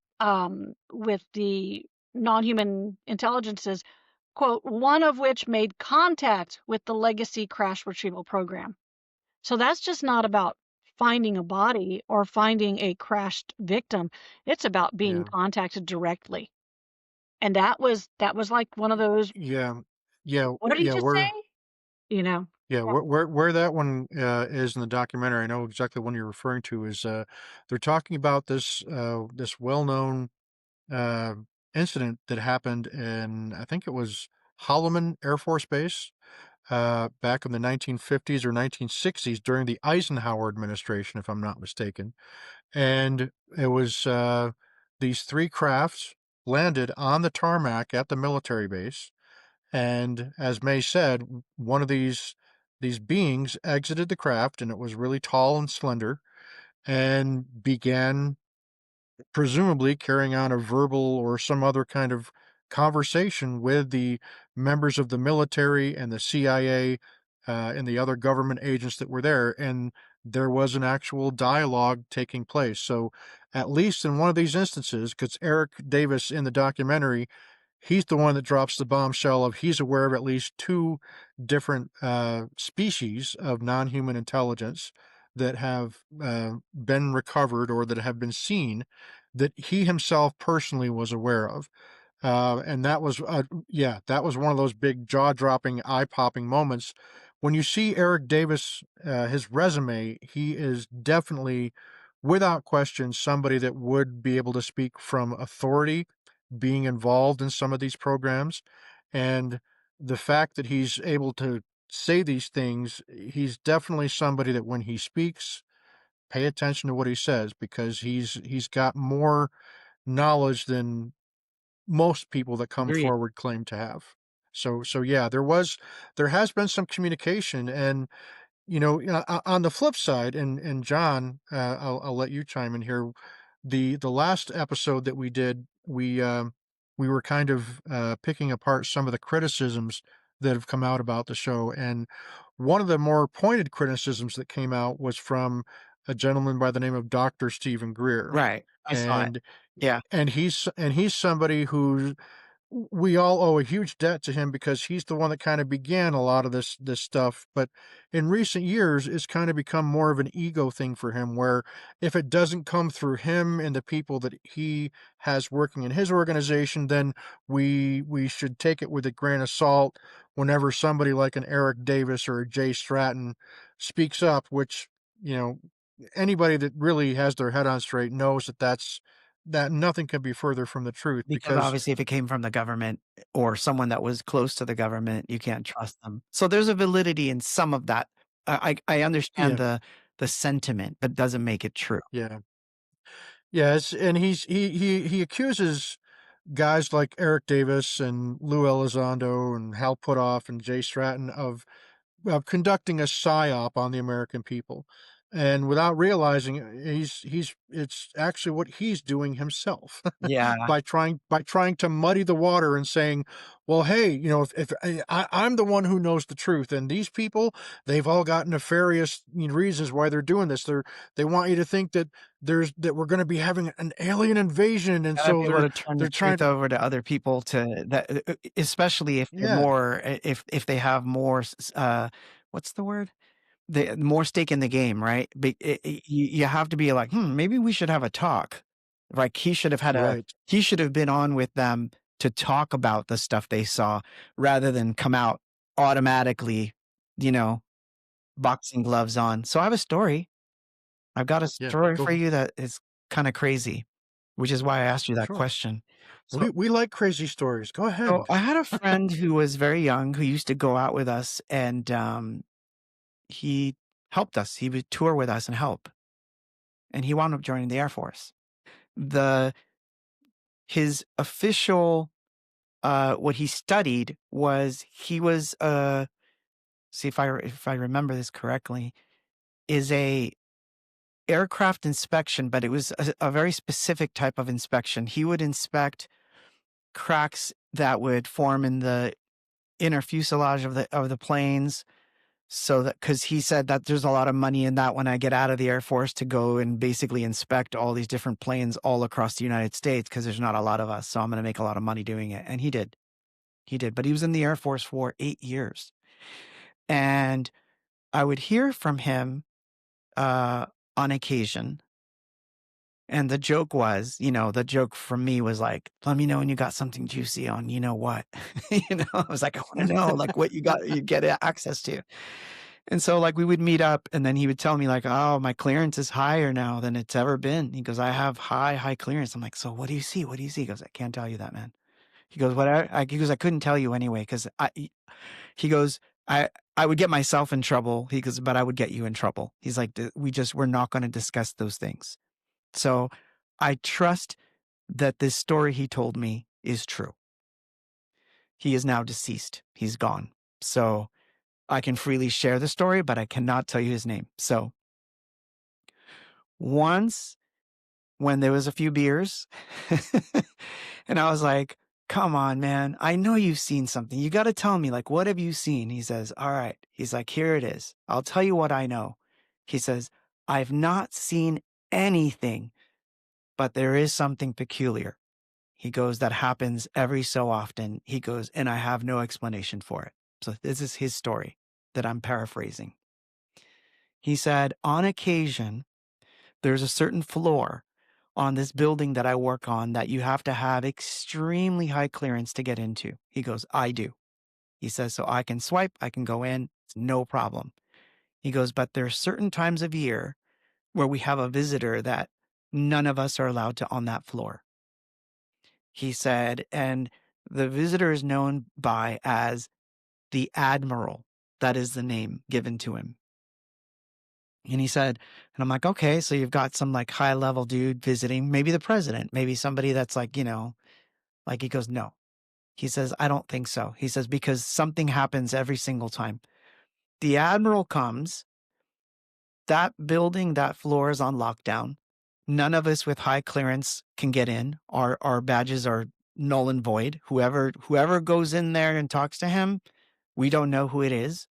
with the non-human intelligences, quote, one of which made contact with the legacy crash retrieval program. So that's just not about finding a body or finding a crashed victim. It's about being yeah, contacted directly. And that was like one of those, yeah, yeah, what did he yeah. just say? Where You know. Yeah, where that one is in the documentary, I know exactly what you're referring to. Is they're talking about this well-known uh, incident that happened in, I think it was Holloman Air Force Base, back in the 1950s or 1960s during the Eisenhower administration, if I'm not mistaken. And it was these three crafts landed on the tarmac at the military base, and as May said, one of these beings exited the craft, and it was really tall and slender, and began presumably carrying on a verbal or some other kind of conversation with the members of the military and the CIA, and the other government agents that were there. And there was an actual dialogue taking place. So, at least in one of these instances, because Eric Davis in the documentary, he's the one that drops the bombshell of he's aware of at least two different species of non-human intelligence that have been recovered or that have been seen, that he himself personally was aware of. And that was, yeah, that was one of those big jaw-dropping, eye-popping moments. When you see Eric Davis, his resume, he is definitely, without question, somebody that would be able to speak from authority, being involved in some of these programs. And the fact that he's able to say these things, he's definitely somebody that when he speaks, pay attention to what he says, because he's got more knowledge than most people that come Agreed. forward claim to have. So yeah, there has been some communication. And on the flip side, and John, I'll let you chime in here. The last episode that we did, we were kind of picking apart some of the criticisms that have come out about the show, and one of the more pointed criticisms that came out was from a gentleman by the name of Dr. Stephen Greer, Right. I saw it. and Yeah. and he's somebody who we all owe a huge debt to him because he's the one that kind of began a lot of this stuff. But in recent years, it's kind of become more of an ego thing for him, where if it doesn't come through him and the people that he has working in his organization, then we should take it with a grain of salt whenever somebody like an Eric Davis or a Jay Stratton speaks up, which, you know, anybody that really has their head on straight knows that nothing could be further from the truth Because because obviously if it came from the government or someone that was close to the government, you can't trust them. So there's a validity in some of that. I understand yeah, the sentiment, but doesn't make it true. yeah. Yes, and he accuses guys like Eric Davis and Lou Elizondo and Hal Puthoff and Jay Stratton of conducting a psyop on the American people. And without realizing it, he's it's actually what he's doing himself Yeah. by trying to muddy the water and saying, well, hey, if I'm the one who knows the truth, and these people, they've all got nefarious reasons why they're doing this. They want you to think that we're going to be having an alien invasion, and Gotta so be able to turn the they're trying truth to, over to other people to that, especially if they're yeah, more, if they have more, what's the word? The more stake in the game, right? You have to be like, maybe we should have a talk. Like right, he should have been on with them to talk about the stuff they saw rather than come out automatically, you know, boxing gloves on. So I have a story. I've got a yeah, story for go you that is kind of crazy, which is why I asked you that sure. question. So, We like crazy stories. Go so ahead. I had a friend who was very young who used to go out with us, and he helped us. He would tour with us and help, and he wound up joining the Air Force. The his official what he studied was he was see if I remember this correctly, is a aircraft inspection, but it was a very specific type of inspection. He would inspect cracks that would form in the inner fuselage of the planes. So that, because he said that there's a lot of money in that when I get out of the Air Force to go and basically inspect all these different planes all across the United States, because there's not a lot of us. So I'm going to make a lot of money doing it. And he did. He did. But he was in the Air Force for 8 years. And I would hear from him on occasion. And the joke was, the joke from me was like, let me know when you got something juicy on, you know what? I was like, I want to know like what you get access to. And so like we would meet up and then he would tell me like, oh, my clearance is higher now than it's ever been. He goes, I have high clearance. I'm like, so what do you see? What do you see? He goes, I can't tell you that, man. He goes, he goes, I couldn't tell you anyway. He goes, I would get myself in trouble. He goes, but I would get you in trouble. He's like, we're not going to discuss those things. So I trust that this story he told me is true. He is now deceased. He's gone. So I can freely share the story, but I cannot tell you his name. So once when there was a few beers and I was like, come on, man, I know you've seen something. You got to tell me, like, what have you seen? He says, all right. He's like, here it is. I'll tell you what I know. He says, I've not seen anything, but there is something peculiar. He goes, that happens every so often. He goes, and I have no explanation for it. So this is his story that I'm paraphrasing. He said, on occasion, there's a certain floor on this building that I work on that you have to have extremely high clearance to get into. He goes, I do. He says, so I can swipe, I can go in, it's no problem. He goes, but there are certain times of year where we have a visitor that none of us are allowed to on that floor. He said, and the visitor is known by as the Admiral. That is the name given to him. And he said, and I'm like, okay, so you've got some like high level dude visiting, maybe the president, maybe somebody that's like, like he goes, no. He says, I don't think so. He says, because something happens every single time. The Admiral comes, that building, that floor is on lockdown. None of us with high clearance can get in. Our badges are null and void. Whoever goes in there and talks to him, we don't know who it is.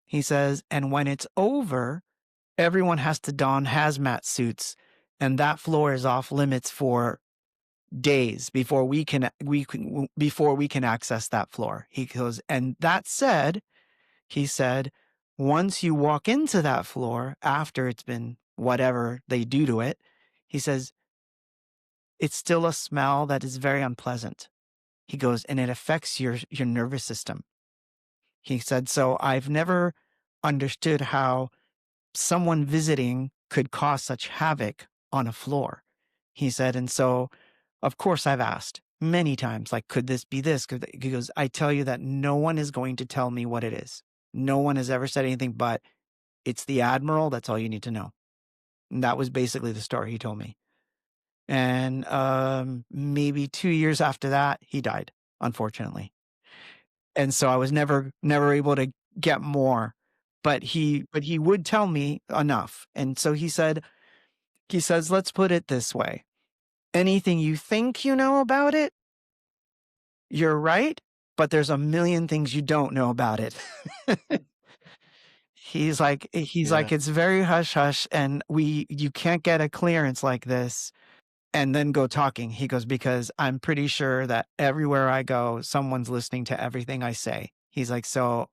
He says, and when it's over, everyone has to don hazmat suits, and that floor is off limits for days before we can access that floor. He goes, and that said, he said, once you walk into that floor after it's been whatever they do to it, he says, it's still a smell that is very unpleasant. He goes, and it affects your nervous system. He said, so I've never understood how someone visiting could cause such havoc on a floor. He said, and so, of course, I've asked many times, like, could this be this? He goes, I tell you that no one is going to tell me what it is. No one has ever said anything, but it's the Admiral. That's all you need to know. And that was basically the story he told me. And maybe 2 years after that, he died, unfortunately. And so I was never able to get more, but he would tell me enough. And so he says, let's put it this way. Anything you think you know about it, you're right, but there's a million things you don't know about it. He's like, it's very hush hush, and you can't get a clearance like this and then go talking. He goes, because I'm pretty sure that everywhere I go, someone's listening to everything I say. He's like, so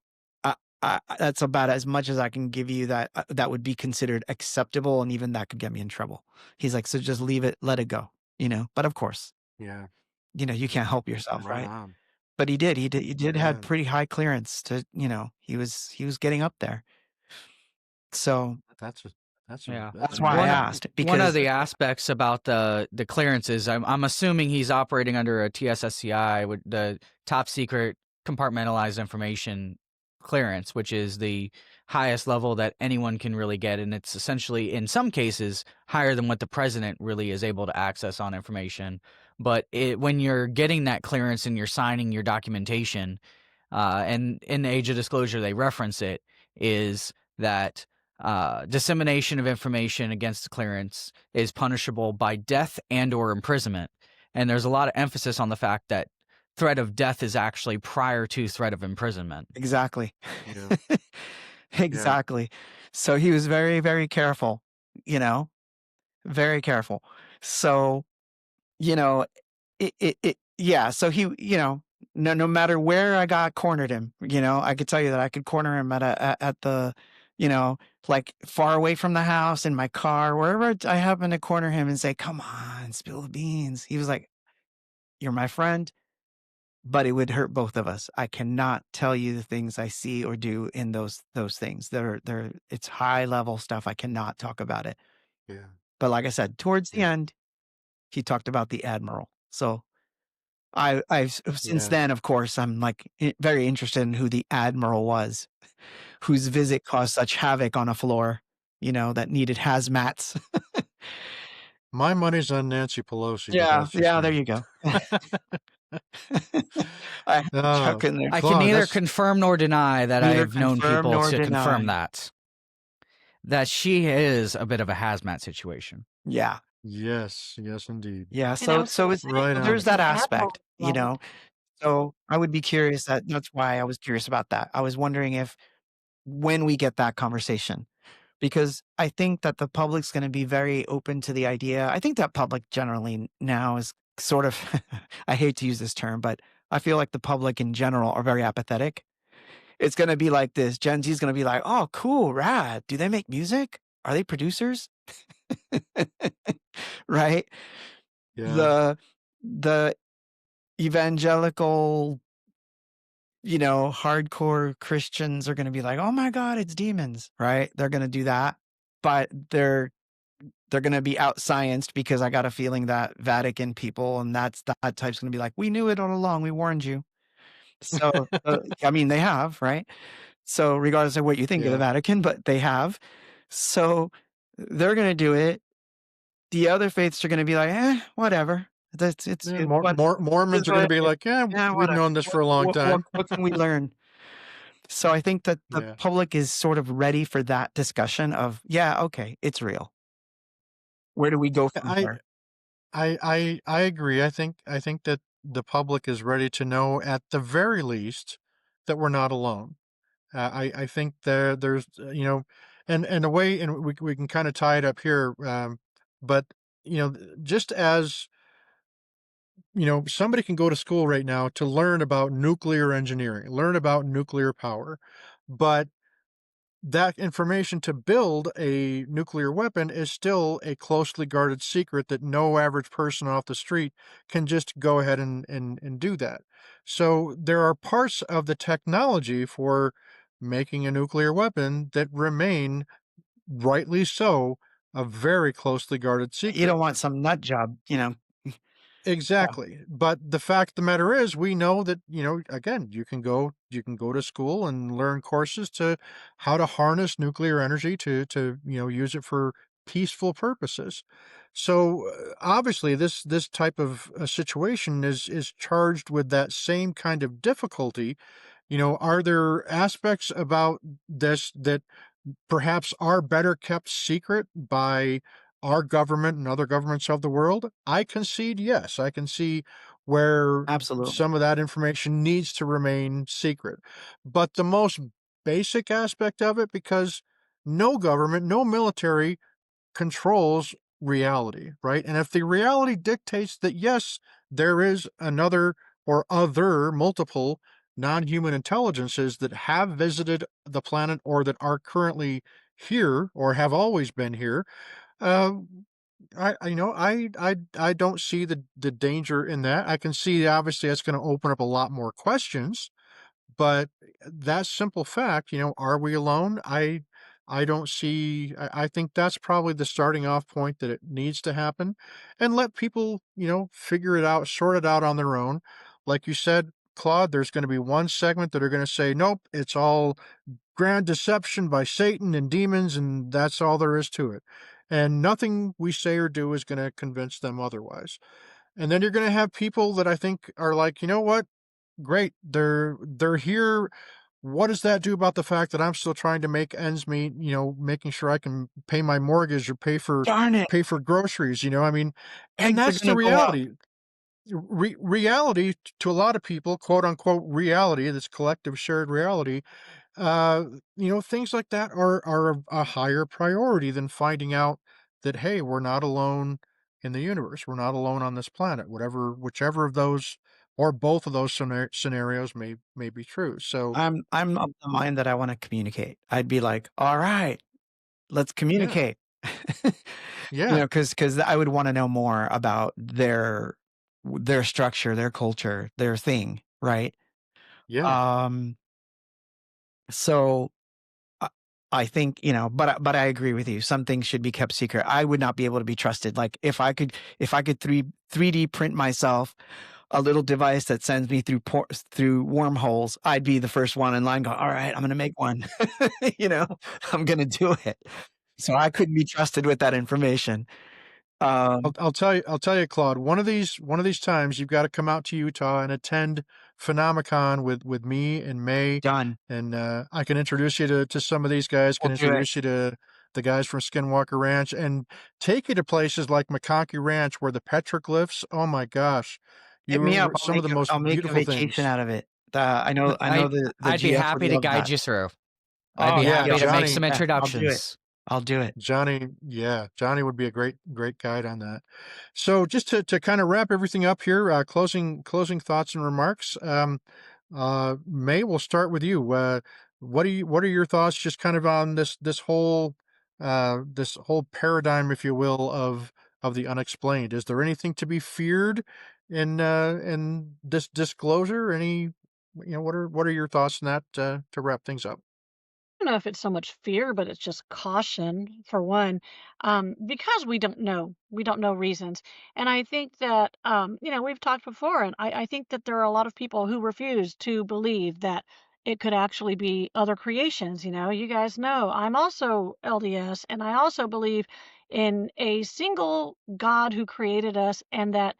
that's about as much as I can give you that would be considered acceptable, and even that could get me in trouble. He's like, so just leave it, let it go, But of course, Yeah. you can't help yourself, right? On. But he did have pretty high clearance to, he was getting up there. So That's why I asked. Because one of the aspects about the clearances, I'm assuming he's operating under a TSSCI, with the top secret compartmentalized information clearance, which is the highest level that anyone can really get, and it's essentially, in some cases, higher than what the president really is able to access on information. But when you're getting that clearance and you're signing your documentation, and in the age of disclosure they reference it, is that dissemination of information against the clearance is punishable by death and or imprisonment. And there's a lot of emphasis on the fact that threat of death is actually prior to threat of imprisonment. Exactly. Yeah. Exactly. Yeah. So he was very, very careful, very careful. So, so he, no matter where I got cornered him, I could tell you that I could corner him at the, like far away from the house, in my car, wherever I happen to corner him and say, come on, spill the beans. He was like, you're my friend, but it would hurt both of us. I cannot tell you the things I see or do in those things. It's high level stuff. I cannot talk about it. Yeah. But like I said, towards the end, he talked about the Admiral. So I've since then, of course, I'm like very interested in who the Admiral was, whose visit caused such havoc on a floor, that needed hazmats. My money's on Nancy Pelosi. Yeah, there you go. I can neither confirm nor deny that I've known people to confirm that she is a bit of a hazmat situation. Yeah. Yes, indeed. Yeah, so it's right. There's that aspect, So I would be curious. That's why I was curious about that. I was wondering if when we get that conversation, because I think that the public's going to be very open to the idea. I think that public generally now is sort of, I hate to use this term, but I feel like the public in general are very apathetic. It's going to be like this. Gen Z is going to be like, oh, cool, rad. Do they make music? Are they producers? Right? Yeah. The evangelical, hardcore Christians are going to be like, oh my God, it's demons, right? They're going to do that, but they're going to be out-scienced, because I got a feeling that Vatican people and that type's going to be like, we knew it all along. We warned you. So, I mean, they have, right? So regardless of what you think of the Vatican, but they have. So they're going to do it. The other faiths are going to be like, whatever. Mormons are going to be like, we've known this for a long time. What can we learn? So I think that the public is sort of ready for that discussion of, okay, it's real. Where do we go from there? I agree. I think that the public is ready to know, at the very least, that we're not alone. I think there's and a way, and we can kind of tie it up here, but just as somebody can go to school right now to learn about nuclear engineering, learn about nuclear power, but that information to build a nuclear weapon is still a closely guarded secret that no average person off the street can just go ahead and do that. So there are parts of the technology for making a nuclear weapon that remain, rightly so, a very closely guarded You secret. don't want some nut job, Yeah. Exactly. But the fact of the matter is, we know that, again, you can go to school and learn courses to how to harness nuclear energy to use it for peaceful purposes. So obviously this type of situation is charged with that same kind of difficulty. Are there aspects about this that perhaps are better kept secret by our government and other governments of the world? I concede yes. I can see where Absolutely. some of that information needs to remain secret. But the most basic aspect of it, because no government, no military controls reality, right? And if the reality dictates that, yes, there is another or other multiple non human intelligences that have visited the planet or that are currently here or have always been here, uh, I don't see the danger in that. I can see obviously that's going to open up a lot more questions, but that simple fact, are we alone? I don't see I think that's probably the starting off point that it needs to happen, and let people, figure it out, sort it out on their own. Like you said, Claude, there's going to be one segment that are going to say, nope, it's all grand deception by Satan and demons, and that's all there is to it. And nothing we say or do is going to convince them otherwise. And then you're going to have people that I think are like, you know what? Great. They're here. What does that do about the fact that I'm still trying to make ends meet, making sure I can pay my mortgage or pay for Darn it. pay for groceries, I mean, and Eggs are that's the gonna go up. reality. Reality to a lot of people, quote unquote reality, this collective shared reality, uh, things like that are a higher priority than finding out that, hey, we're not alone in the universe. We're not alone on this planet. Whichever of those or both of those scenarios may be true. So I'm of the mind that I wanna communicate. I'd be like, "All right, let's yeah, communicate." yeah, Because I would wanna know more about their structure, their culture, their thing, right? yeah, Um, so I I think, but I agree with you. Some things should be kept secret. I would not be able to be trusted. Like if I could 3D print myself a little device that sends me through wormholes, I'd be the first one in line going, "All right, I'm gonna make one." You know, I'm gonna do it. So I couldn't be trusted with that information. I'll, Um, I'll tell you, Claude. One of these times, you've got to come out to Utah and attend Phenomicon with me and May, done. and I can introduce you to some of these guys. Can We'll do it. introduce you to the guys from Skinwalker Ranch, and take you to places like McConkey Ranch where the petroglyphs. Oh my gosh, Hit me up. some of the most I'll make a beautiful vacation things. out of it. I know the I'd be GF would happy to love guide that. you through. I'd Oh, be Yeah, happy to make Johnny. some yeah, I'll do it. introductions. I'll do it. Johnny would be a great guide on that. So just to kind of wrap everything up here, closing thoughts and remarks. May, we'll start with you. What are your thoughts just kind of on this whole paradigm, if you will, of the unexplained? Is there anything to be feared in this disclosure? What are your thoughts on that to wrap things up? I don't know if it's so much fear, but it's just caution for one, because we don't know. We don't know reasons. And I think that, we've talked before, and I think that there are a lot of people who refuse to believe that it could actually be other creations. You guys know I'm also LDS, and I also believe in a single God who created us, and that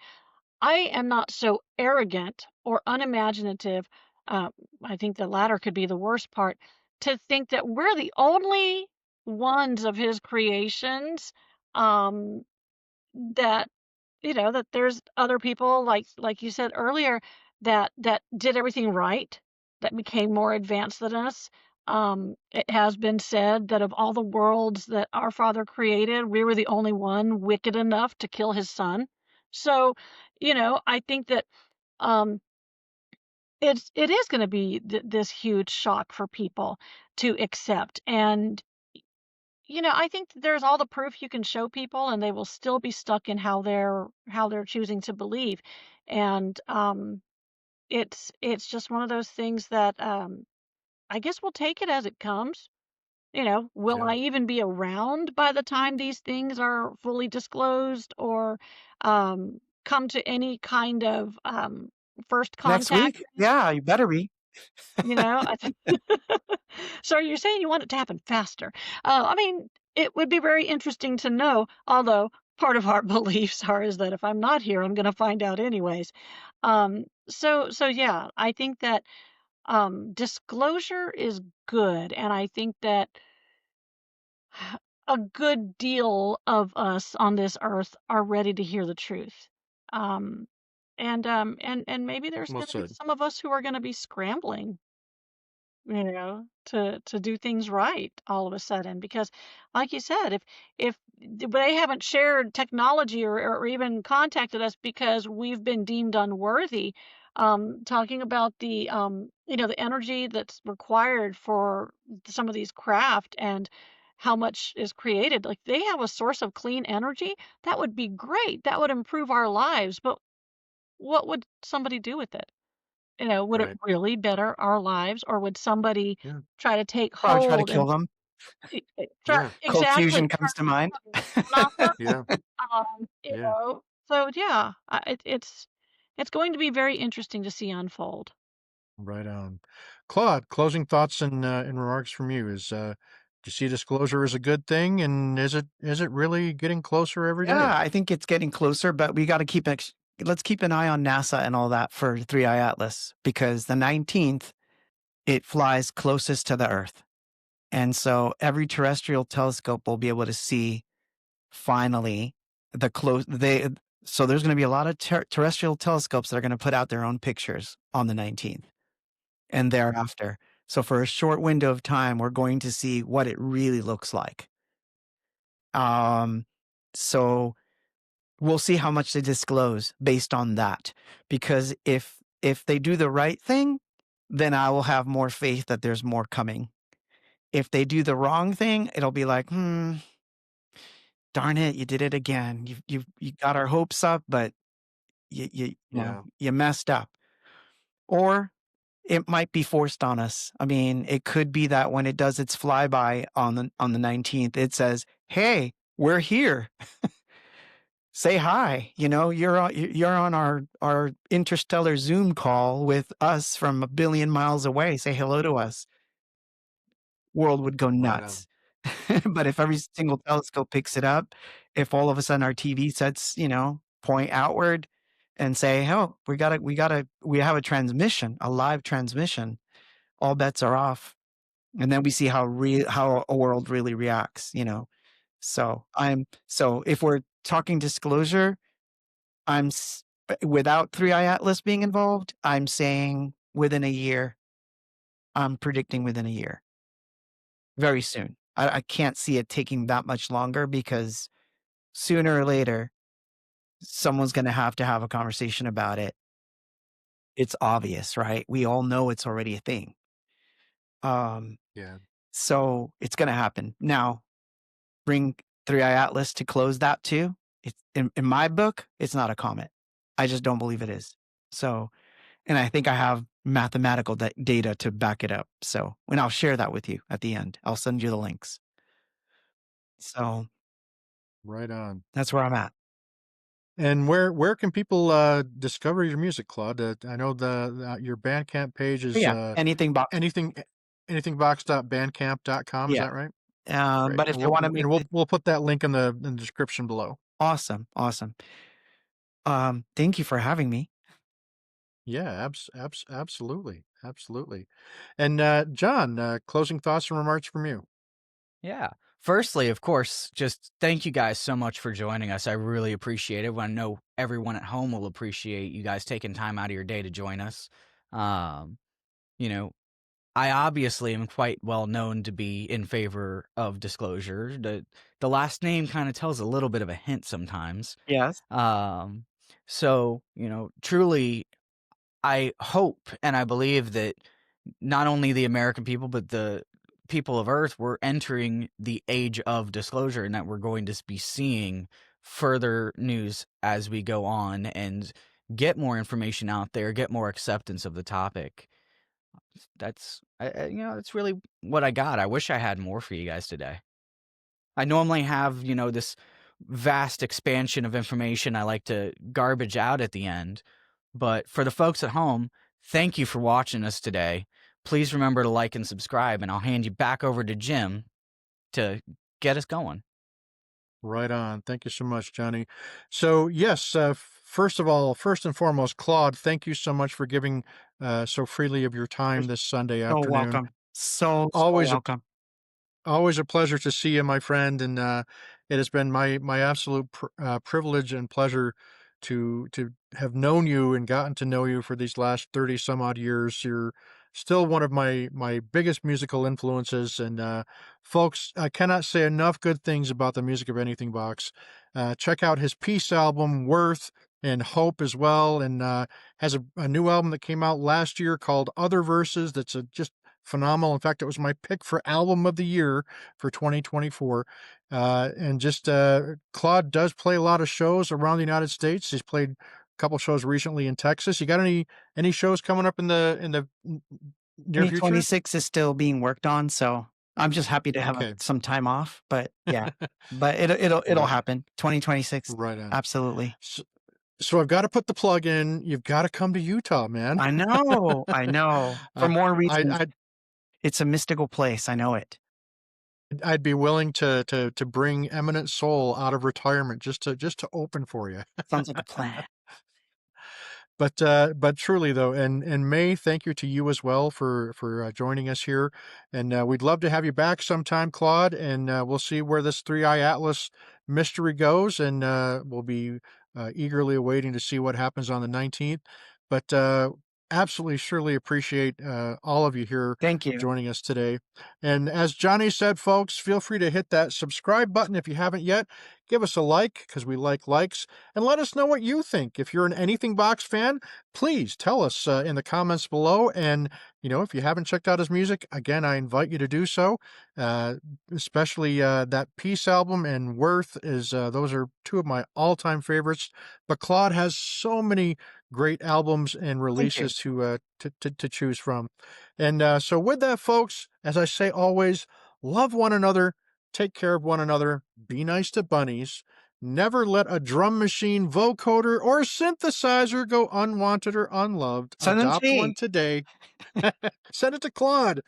I am not so arrogant or unimaginative. Uh, I think the latter could be the worst part, to think that we're the only ones of his creations, um, that that there's other people like you said earlier that did everything right, that became more advanced than us. It has been said that of all the worlds that our Father created, we were the only one wicked enough to kill his son. So, I think that um, it is going to be this huge shock for people to accept. And I think that there's all the proof you can show people, and they will still be stuck in how they're choosing to believe. And it's just one of those things that I guess we'll take it as it comes. Will Yeah. I even be around by the time these things are fully disclosed or come to any kind of first Next contact? week? Yeah, you better be. I think so you're saying you want it to happen faster. I mean, it would be very interesting to know, although part of our beliefs are is that if I'm not here, I'm going to find out anyways. So yeah, I think that disclosure is good, and I think that a good deal of us on this earth are ready to hear the truth. Um, and maybe there's Well going to be said. some of us who are going to be scrambling, to do things right all of a sudden. Because, like you said, if they haven't shared technology or even contacted us because we've been deemed unworthy, talking about the energy that's required for some of these craft and how much is created, like they have a source of clean energy, that would be great. That would improve our lives. But what would somebody do with it? Would it Right. really better our lives, or would somebody Yeah. try to take Probably try to hold kill and them. try Yeah. Cold exactly fusion try comes to mind. to stop us? Yeah. Um, you Yeah. know, so yeah, it's going to be very interesting to see unfold. Right on. Claude, closing thoughts and remarks from you is do you see disclosure as a good thing, and is it really getting closer every Yeah, day? I think it's getting closer, but we got to let's keep an eye on NASA and all that for 3i Atlas because the 19th it flies closest to the Earth. And so every terrestrial telescope will be able to see finally the close they so there's going to be a lot of terrestrial telescopes that are going to put out their own pictures on the 19th and thereafter. So for a short window of time we're going to see what it really looks like. Um so we'll see how much they disclose based on that because if they do the right thing, then I will have more faith that there's more coming. If they do the wrong thing, it'll be like, darn it, you did it again. You got our hopes up, but Yeah. you messed up. Or it might be forced on us. I mean, it could be that when it does its flyby on the 19th, it says, "Hey, we're here. Say hi." You're on our interstellar Zoom call with us from a billion miles away. Say hello to us. World would go Right on. nuts. But if every single telescope picks it up, if all of a sudden our TV sets, point outward and say, "Oh, we have a transmission, a live transmission," all bets are off. And then we see how a world really reacts. So if we're talking disclosure, without 3i Atlas being involved, I'm saying within a year. I'm predicting within a year. Very soon. I can't see it taking that much longer because sooner or later, someone's gonna have to have a conversation about it. It's obvious, right? We all know it's already a thing. Um, Yeah. so it's gonna happen. Now, bring 3i Atlas to close that too. It's in my book, it's not a comet. I just don't believe it is. So, and I think I have mathematical data to back it up. So, and I'll share that with you at the end. I'll send you the links. So Right on. that's where I'm at. And where can people discover your music, Claude? I know your Bandcamp page But is yeah, anything box. anything anythingbox.bandcamp.com, is Yeah. that right? Great. But if And you we'll want to and make we'll it we'll put that link in the description below. awesome, awesome. Thank you for having me. Yeah, absolutely. Absolutely. And John, closing thoughts and remarks from you. Yeah. Firstly, of course, just thank you guys so much for joining us. I really appreciate it. I know everyone at home will appreciate you guys taking time out of your day to join us. Um, you know, I obviously am quite well known to be in favor of disclosure. The last name kind of tells a little bit of a hint sometimes. Yes. Um, So, truly, I hope and I believe that not only the American people, but the people of Earth, we're entering the age of disclosure, and that we're going to be seeing further news as we go on and get more information out there, get more acceptance of the topic. That's really what I got. I wish I had more for you guys today. I normally have, this vast expansion of information I like to garbage out at the end. But for the folks at home, thank you for watching us today. Please remember to like and subscribe, and I'll hand you back over to Jim to get us going. Right on. Thank you so much, Johnny. So, yes, first of all, first and foremost, Claude, thank you so much for giving so freely of your You're time this Sunday so afternoon. welcome. So Always a welcome. Always a pleasure to see you, my friend, and it has been my absolute privilege and pleasure to have known you and gotten to know you for these last 30 some odd years. You're still one of my biggest musical influences, and folks, I cannot say enough good things about the music of Anything Box. Check out his Peace album, Worth, and Hope as well, and has a new album that came out last year called Other Verses. That's just phenomenal. In fact, it was my pick for album of the year for 2024. And just Claude does play a lot of shows around the United States. He's played a couple shows recently in Texas. You got any shows coming up in the near future? 2026 is still being worked on, so I'm just happy to have Okay, some time off. But yeah, but it'll right, happen. 2026, right on. absolutely. So I've got to put the plug in. You've got to come to Utah, man. I know, I know. For uh, more I, reasons, I it's a mystical place. I know it. I'd be willing to bring Eminent Soul out of retirement just to open for you. Sounds like a plan. But truly though, and May, thank you to you as well for joining us here, and we'd love to have you back sometime, Claude, and we'll see where this Three Eye Atlas mystery goes, and we'll be eagerly awaiting to see what happens on the 19th. But absolutely, surely appreciate all of you here Thank you. joining us today. And as Johnny said, folks, feel free to hit that subscribe button if you haven't yet. Give us a like because we like likes, and let us know what you think. If you're an Anything Box fan, please tell us in the comments below. And, if you haven't checked out his music, again, I invite you to do so, uh, especially that Peace album and Worth those are two of my all-time favorites. But Claude has so many great albums and Thank you. releases to choose from. And so with that, folks, as I say always, love one another, take care of one another, be nice to bunnies, never let a drum machine, vocoder, or synthesizer go unwanted or unloved. Send them to Adopt one me. today. Send it to Claude.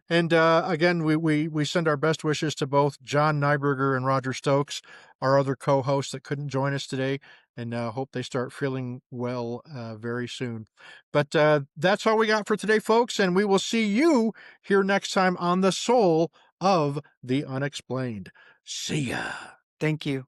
And again, we send our best wishes to both John Nyberger and Roger Stokes, our other co-hosts that couldn't join us today, and hope they start feeling well very soon. But that's all we got for today, folks, and we will see you here next time on The Soul of the Unexplained. See ya. Thank you.